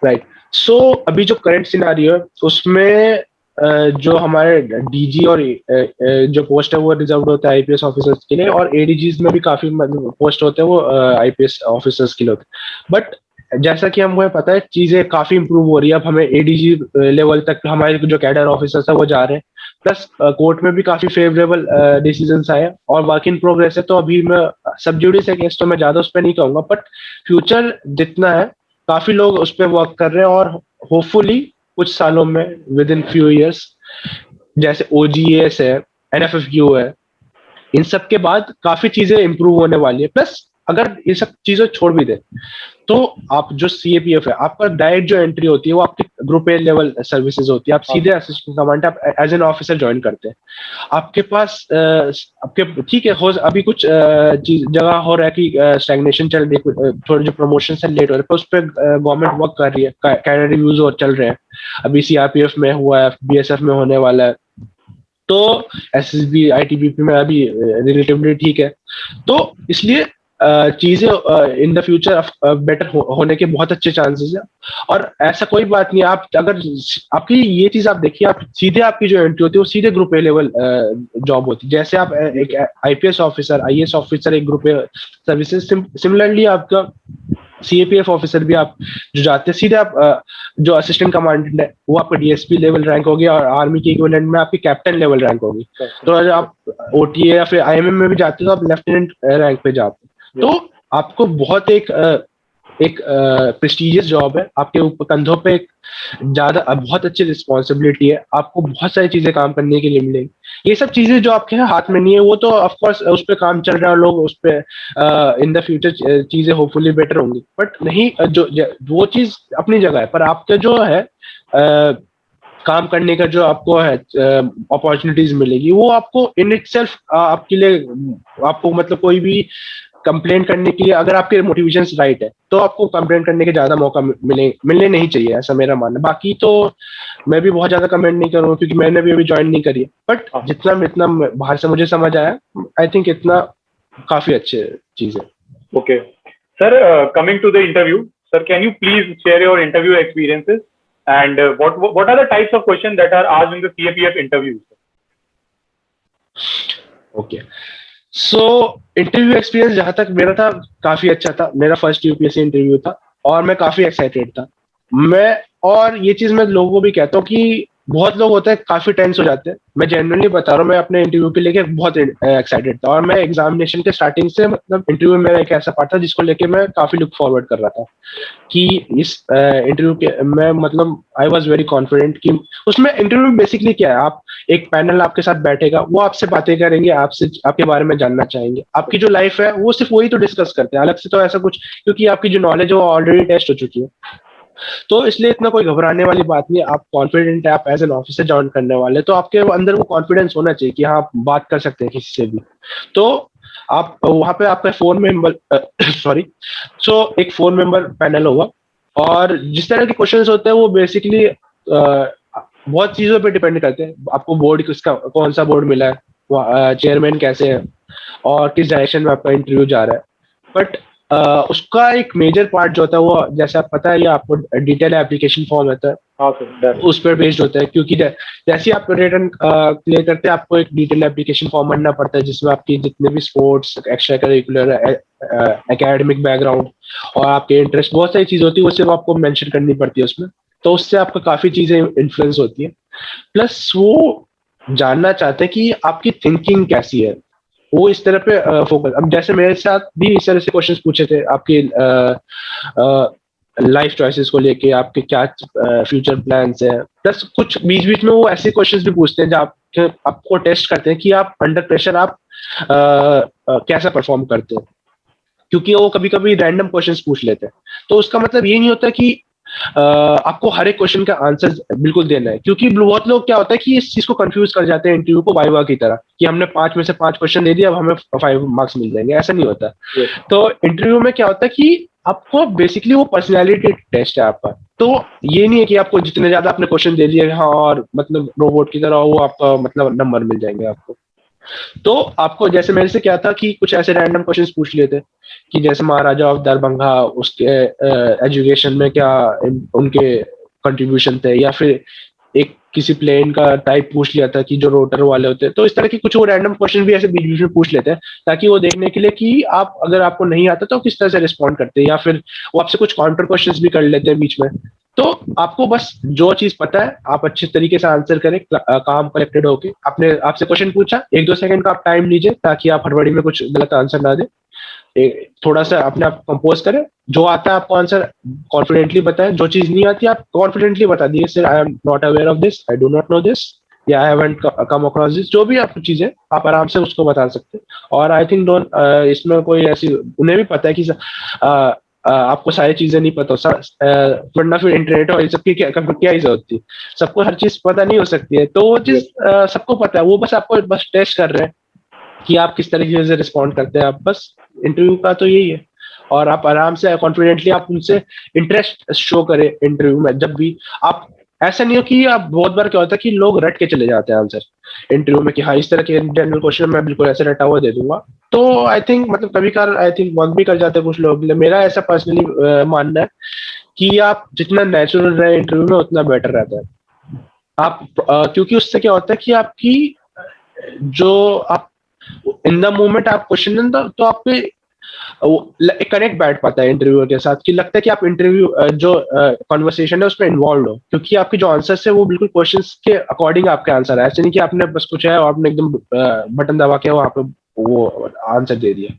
Right, so अभी जो current scenario है उसमें जो हमारे DG और जो post है वो रिजर्व होता है आईपीएस ऑफिसर्स के लिए, और एडीजीज में भी काफी पोस्ट होते हैं वो आईपीएस ऑफिसर्स के लिए होते हैं। बट जैसा कि हमको पता है चीजें काफी इंप्रूव हो रही है, अब हमें एडीजी लेवल तक हमारे जो कैडर ऑफिसर्स है वो जा रहे हैं, प्लस कोर्ट में भी काफी फेवरेबल डिसीजंस आए और वर्क इन प्रोग्रेस है। तो अभी मैं सब जुडिस है केस तो मैं ज्यादा उस पर नहीं कहूंगा, बट फ्यूचर जितना है काफी लोग उस पर वर्क कर रहे हैं और होपफुली कुछ सालों में विद इन फ्यू इयर्स जैसे ओजीएस है, NFFQ है, इन सब के बाद काफी चीजें इंप्रूव होने वाली है। प्लस अगर ये सब चीजें छोड़ भी दे तो आप जो CAPF है, आपका डायरेक्ट जो एंट्री होती है वो आपकी ग्रुप ए लेवल सर्विसेज होती है। आप सीधे असिस्टेंट कमांडेंट आप एज एन ऑफिसर ज्वाइन करते हैं। आपके पास आपके ठीक है, हो अभी कुछ जगह हो रहा है कि स्टैग्नेशन चल रही है, थोड़े जो प्रमोशन से लेट हो रहे हैं, पर उस पर गवर्नमेंट वर्क कर रही है, कैडर रिव्यूज और चल रहे हैं। अभी CRPF में हुआ है, BSF में होने वाला है, तो SSB ITBP में अभी रिलेटिवली ठीक है। तो इसलिए चीजें इन द फ्यूचर बेटर होने के बहुत अच्छे चांसेस है। और ऐसा कोई बात नहीं, आप अगर आपकी ये चीज आप देखिए, आप सीधे आपकी जो एंट्री होती है वो सीधे ग्रुप ए लेवल जॉब होती है। जैसे आप एक IPS ऑफिसर, IAS ऑफिसर एक ग्रुप ए सर्विसेज, सिमिलरली आपका CAPF ऑफिसर भी आप जो जाते हैं सीधे आप जो असिस्टेंट कमांडेंट है वो आपका DSP लेवल रैंक होगी, और आर्मी के इक्विवेलेंट में आपकी कैप्टन लेवल रैंक होगी। तो अगर आप OTA या फिर IMM में भी जाते हो तो आप लेफ्टिनेंट रैंक पे जाते हैं। तो आपको बहुत एक प्रेस्टिजियस जॉब है, आपके ऊपर कंधों पे एक बहुत अच्छी रिस्पॉन्सिबिलिटी है, आपको बहुत सारी चीजें काम करने के लिए मिलेंगी। ये सब चीजें जो आपके हाथ में नहीं है वो तो ऑफ कोर्स उस पर काम चल रहा है, लोग उस पर इन द फ्यूचर चीजें होपफुली बेटर होंगी, बट नहीं जो वो चीज अपनी जगह है। पर आपका जो है काम करने का जो आपको है अपॉर्चुनिटीज मिलेगी, वो आपको इन इटसेल्फ आपके लिए, आपको मतलब कोई भी कंप्लेंट करने के लिए, अगर आपके मोटिवेशन राइट है तो आपको कंप्लेंट करने के ज्यादा मौका मिलने नहीं चाहिए, ऐसा मेरा मानना। बाकी तो मैं भी बहुत ज्यादा कमेंट नहीं करूँगा क्योंकि मैंने भी अभी ज्वाइन नहीं करी है, बट जितना बाहर से मुझे समझ आया, आई थिंक इतना काफी अच्छी चीज है। Okay, sir. Coming to the interview, sir, can you please share your interview experiences and what are the types of questions that are asked in the CAPF interviews? Okay. So interview experience जहां तक मेरा था काफी अच्छा था। मेरा first UPSC interview था और मैं काफी एक्साइटेड था। और ये चीज मैं लोगों को भी कहता हूँ कि बहुत लोग होते हैं काफी टेंस हो जाते हैं। मैं जेन्युइनली बता रहा हूँ, मैं अपने इंटरव्यू के लेके बहुत एक्साइटेड था, और मैं एग्जामिनेशन के स्टार्टिंग से मतलब इंटरव्यू मेरा एक ऐसा पार्ट था जिसको लेके मैं काफी लुक फॉरवर्ड कर रहा था कि इस इंटरव्यू के मैं मतलब आई वॉज वेरी कॉन्फिडेंट कि उसमें इंटरव्यू में बेसिकली क्या है, आप एक पैनल आपके साथ बैठेगा, वो आपसे बातें करेंगे, आपसे आपके बारे में जानना चाहेंगे, आपकी जो लाइफ है वो सिर्फ वही तो डिस्कस करते हैं, अलग से तो ऐसा कुछ, क्योंकि आपकी जो नॉलेज है वो ऑलरेडी टेस्ट हो चुकी है। तो इसलिए इतना कोई घबराने वाली बात नहीं है। आप कॉन्फिडेंट है, आप एज एन ऑफिसर ज्वाइन करने वाले, तो आपके अंदर वो कॉन्फिडेंस होना चाहिए कि हाँ आप बात कर सकते हैं किसी से भी। तो आप वहां पे आपका 4 मेंबर सॉरी एक 4 मेंबर पैनल होगा, और जिस तरह के क्वेश्चंस होते हैं वो बेसिकली बहुत चीजों पे डिपेंड करते हैं। आपको बोर्ड किसका, कौन सा बोर्ड मिला है, चेयरमैन कैसे है, और किस डायरेक्शन में आपका इंटरव्यू जा रहा है। बट उसका एक मेजर पार्ट जो होता है वो, जैसे आप पता है, ये आपको डिटेल एप्लीकेशन फॉर्म होता है, उस पर बेस्ड होता है। क्योंकि जैसे आप रिटर्न क्लियर करते हैं, आपको एक डिटेल एप्लीकेशन फॉर्म भरना पड़ता है जिसमें आपकी जितने भी sports, extra curricular, academic background और आपके इंटरेस्ट, बहुत सारी चीजें होती है, वो सिर्फ आपको मेंशन करनी पड़ती है उसमें। तो उससे आपका काफी चीजें इन्फ्लुएंस होती है। प्लस वो जानना चाहते हैं कि आपकी थिंकिंग कैसी है, वो इस तरह पे फोकस। अब जैसे मेरे साथ भी इस तरह से क्वेश्चंस पूछे थे आपके लाइफ चॉइसेस को लेके, आपके क्या फ्यूचर प्लान्स है। प्लस कुछ बीच बीच में वो ऐसे क्वेश्चंस भी पूछते हैं जो आपको टेस्ट करते हैं कि आप अंडर प्रेशर आप कैसा परफॉर्म करते हैं, क्योंकि वो कभी कभी रैंडम क्वेश्चंस पूछ लेते हैं। तो उसका मतलब ये नहीं होता कि आपको हर एक क्वेश्चन का आंसर बिल्कुल देना है, क्योंकि बहुत लोग क्या होता है कि इस चीज को कंफ्यूज कर जाते हैं इंटरव्यू को वाइवा की तरह, कि हमने 5 में से 5 क्वेश्चन दे दिया, अब हमें 5 मार्क्स मिल जाएंगे। ऐसा नहीं होता। तो इंटरव्यू में क्या होता है कि आपको बेसिकली वो पर्सनैलिटी टेस्ट है आपका। तो ये नहीं है कि आपको जितने ज्यादा आपने क्वेश्चन दे दिए, हाँ, और मतलब रोबोट की तरह वो आपका मतलब नंबर मिल जाएंगे आपको। तो आपको जैसे मेरे से क्या था कि कुछ ऐसे रैंडम क्वेश्चंस पूछ लिए थे कि जैसे महाराजा ऑफ दरभंगा, उसके एजुकेशन में क्या उनके कंट्रीब्यूशन थे, या फिर एक किसी प्लेन का टाइप पूछ लिया था कि जो रोटर वाले होते हैं। तो इस तरह की कुछ वो रैंडम क्वेश्चन भी ऐसे बीच बीच में पूछ लेते हैं, ताकि वो देखने के लिए कि आप अगर आपको नहीं आता तो किस तरह से रिस्पॉन्ड करते हैं, या फिर वो आपसे कुछ काउंटर क्वेश्चंस भी कर लेते हैं बीच में। तो आपको बस जो चीज पता है आप अच्छे तरीके से आंसर करें, काम कलेक्टेड होके। आपने आपसे क्वेश्चन पूछा, 1-2 सेकंड का आप टाइम लीजिए ताकि आप हड़बड़ी में कुछ गलत आंसर ना दें। थोड़ा सा अपने आप कंपोज करें, जो आता है आपको आंसर कॉन्फिडेंटली बताएं, जो चीज नहीं आती आप कॉन्फिडेंटली बता दिए, sir I am not aware of this, I do not know this, या I haven't come across this, जो भी आप चीजें आप आराम से उसको बता सकते हैं। और आई थिंक डोंट, इसमें कोई ऐसी, उन्हें भी पता है कि आपको सारी चीजें नहीं पता हो, वरना फिर इंटरनेट और ये सब की क्या ही जरूरत थी। सबको हर चीज पता नहीं हो सकती है, तो वो चीज सबको पता है, वो बस आपको बस टेस्ट कर रहे हैं कि आप किस तरीके से रिस्पॉन्ड करते हैं। आप बस इंटरव्यू का तो यही है, और आप आराम से कॉन्फिडेंटली आप उनसे इंटरेस्ट शो करें इंटरव्यू में। जब भी आप, ऐसा नहीं हो कि आप, बहुत बार क्या होता है कि लोग रट के चले जाते हैं आंसर इंटरव्यू में कि हाँ इस तरह के जनरल क्वेश्चन मैं बिल्कुल ऐसे रटा हुआ दे दूंगा। तो आई थिंक मतलब कभी कभार आई थिंक वर्क भी कर जाते हैं कुछ लोग। मेरा ऐसा पर्सनली मानना है कि आप जितना नेचुरल रहे इंटरव्यू में उतना बेटर रहता है। आप क्योंकि उससे क्या होता है कि आपकी जो आप इन द मोमेंट आप क्वेश्चन तो आपके एक कनेक्ट बैठ पाता है इंटरव्यूअर के साथ, कि लगता है कि आप इंटरव्यू जो कॉन्वर्सेशन है उसमें इन्वॉल्व हो, क्योंकि आपके जो आंसर्स है वो बिल्कुल क्वेश्चंस के अकॉर्डिंग आपके आंसर है। ऐसे नहीं कि आपने बस कुछ है और आपने एकदम बटन दबा के वहां पे वो आंसर दे दिया।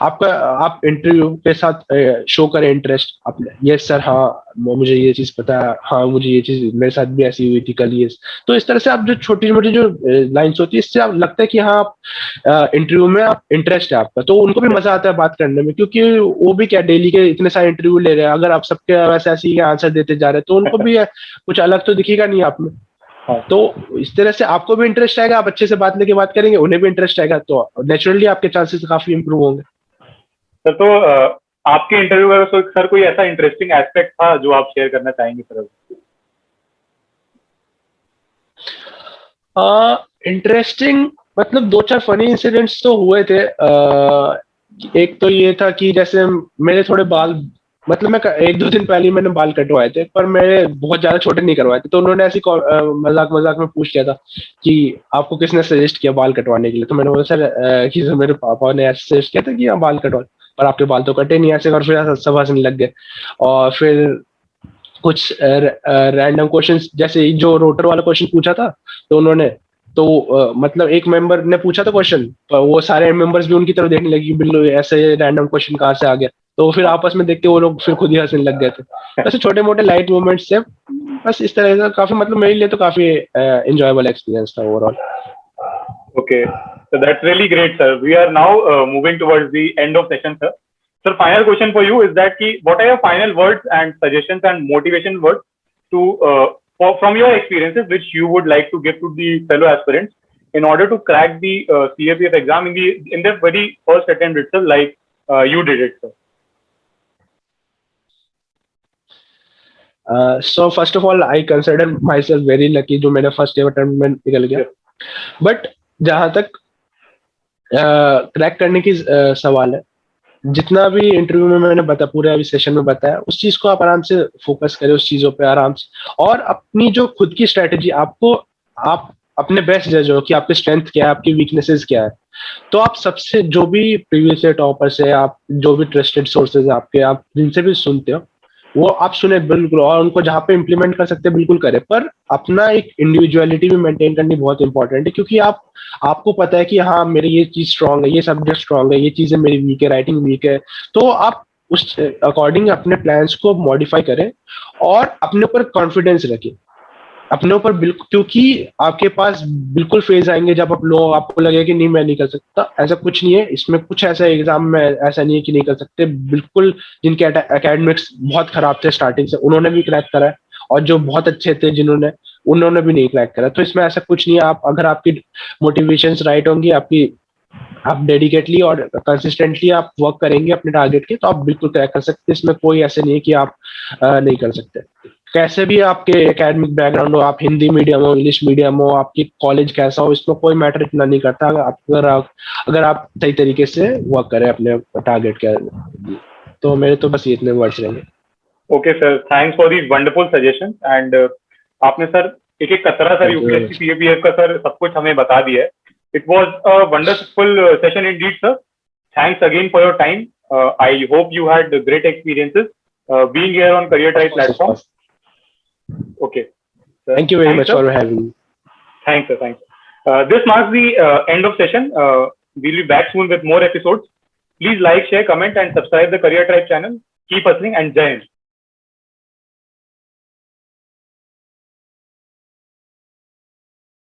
आपका आप इंटरव्यू के साथ शो करें इंटरेस्ट अपने, यस सर हाँ मुझे ये चीज पता है, हाँ मुझे ये चीज मेरे साथ भी ऐसी हुई थी कल ये। तो इस तरह से आप जो छोटी मोटी जो लाइन्स होती है, इससे आप लगता है कि हाँ आप इंटरव्यू में आप इंटरेस्ट है आपका, तो उनको भी मजा आता है बात करने में, क्योंकि वो भी क्या डेली के इतने सारे इंटरव्यू ले रहे हैं, अगर आप सबके वैसे ऐसे ही आंसर देते जा रहे हैं तो उनको भी कुछ अलग तो दिखेगा नहीं आप में। तो इस तरह से आपको भी इंटरेस्ट आएगा, आप अच्छे से बात लेके बात करेंगे, उन्हें भी इंटरेस्ट आएगा, तो नेचुरली आपके चांसेस काफी इंप्रूव होंगे। सर तो आपके इंटरव्यू में तो सर कोई ऐसा इंटरेस्टिंग एस्पेक्ट था जो आप शेयर करना चाहेंगे सर? इंटरेस्टिंग मतलब दो चार फनी इंसिडेंट्स तो हुए थे। एक तो ये था कि जैसे मेरे थोड़े बाल, मतलब मैं एक दो दिन पहले मैंने बाल कटवाए थे, पर मेरे बहुत ज्यादा छोटे नहीं करवाए थे, तो उन्होंने ऐसी मजाक मजाक में पूछ लिया था कि आपको किसने सजेस्ट किया बाल कटवाने के लिए। तो मैंने बोला सर कि सर मेरे पापा ने ऐसे सजेस्ट किया था कि आप बाल कटवा, पर आपके बाल तो कटे नहीं ऐसे, और फिर सब हंसने लग गए। और फिर कुछ रैंडम क्वेश्चंस, जैसे जो रोटर वाला क्वेश्चन पूछा था, तो उन्होंने तो मतलब एक मेंबर ने पूछा था क्वेश्चन, तो वो सारे मेंबर्स भी उनकी तरफ देखने लगी, बिल्कुल ऐसे रैंडम क्वेश्चन कहाँ से आ गया, तो फिर आपस में देख के वो लोग फिर खुद ही हंसने लग गए थे। ऐसे छोटे मोटे लाइट मोमेंट्स से, बस इस तरह से काफी, मतलब मेरे लिए तो काफी एंजॉयबल एक्सपीरियंस था overall. Okay, so that's really great, sir. We are now moving towards the end of session, sir. Sir, final question for you is that what are your final words and suggestions and motivation words to from your experiences which you would like to give to the fellow aspirants in order to crack the CAPF exam in the very first attempt itself, like you did it, sir? So first of all, I consider myself very lucky जो मेरा first attempt में निकल गया। But जहां तक crack करने की सवाल है, जितना भी इंटरव्यू में मैंने बताया, पूरे अभी सेशन में बताया, उस चीज को आप आराम से फोकस करें, उस चीजों पे आराम से, और अपनी जो खुद की स्ट्रेटेजी आपको, आप अपने बेस्ट जज हो कि आपकी स्ट्रेंथ क्या है, आपकी वीकनेसेस क्या है। तो आप सबसे जो भी प्रीवियस टॉपर्स है, आप जो भी ट्रस्टेड सोर्सेज आपके, आप जिनसे भी सुनते हो वो आप सुने बिल्कुल, और उनको जहाँ पे इम्प्लीमेंट कर सकते हैं बिल्कुल करें, पर अपना एक इंडिविजुअलिटी भी मेंटेन करनी बहुत इंपॉर्टेंट है, क्योंकि आपको पता है कि हाँ मेरी ये चीज स्ट्रांग है, ये सब्जेक्ट स्ट्रांग है, ये चीजें मेरी वीक है, राइटिंग वीक है, तो आप उस अकॉर्डिंग अपने प्लान्स को मॉडिफाई करें और अपने ऊपर कॉन्फिडेंस रखें, अपने ऊपर बिल्कुल, क्योंकि आपके पास बिल्कुल फेज आएंगे जब आपको लगेगा कि नहीं मैं नहीं कर सकता। ऐसा कुछ नहीं है इसमें, कुछ ऐसा एग्जाम में ऐसा नहीं है कि नहीं कर सकते, बिल्कुल। जिनके एकेडमिक्स बहुत खराब थे स्टार्टिंग से, उन्होंने भी क्रैक करा है, और जो बहुत अच्छे थे उन्होंने भी नहीं क्रैक करा। तो इसमें ऐसा कुछ नहीं है, आप अगर आपकी मोटिवेशंस राइट होंगी, आप डेडिकेटली और कंसिस्टेंटली आप वर्क करेंगे अपने टारगेट के, तो आप बिल्कुल क्रैक कर सकते हैं। इसमें कोई ऐसे नहीं है कि आप नहीं कर सकते। कैसे भी आपके एकेडमिक बैकग्राउंड हो, आप हिंदी मीडियम हो, इंग्लिश मीडियम हो, आपकी कॉलेज कैसा हो, इसमें कोई मैटर इतना नहीं करता, अगर आप सही तरीके से वर्क करें अपने टारगेट के। तो मेरे तो बस ये इतने वर्ड्स रहेंगे। Okay sir, thanks for these wonderful suggestion. And आपने सर एक एक कतरा सर यूपीएससी सीएपीएफ का सर सब कुछ हमें बता दिया है। It was a wonderful session Indeed sir. Thanks again for your time. I hope you had great experiences being here on Career Tribe platform. Okay. Sir, thank you very much for having me. Thanks, sir. Thanks. This marks the end of session. We'll be back soon with more episodes. Please like, share, comment, and subscribe the Career Tribe channel. Keep hustling and Jai Hind.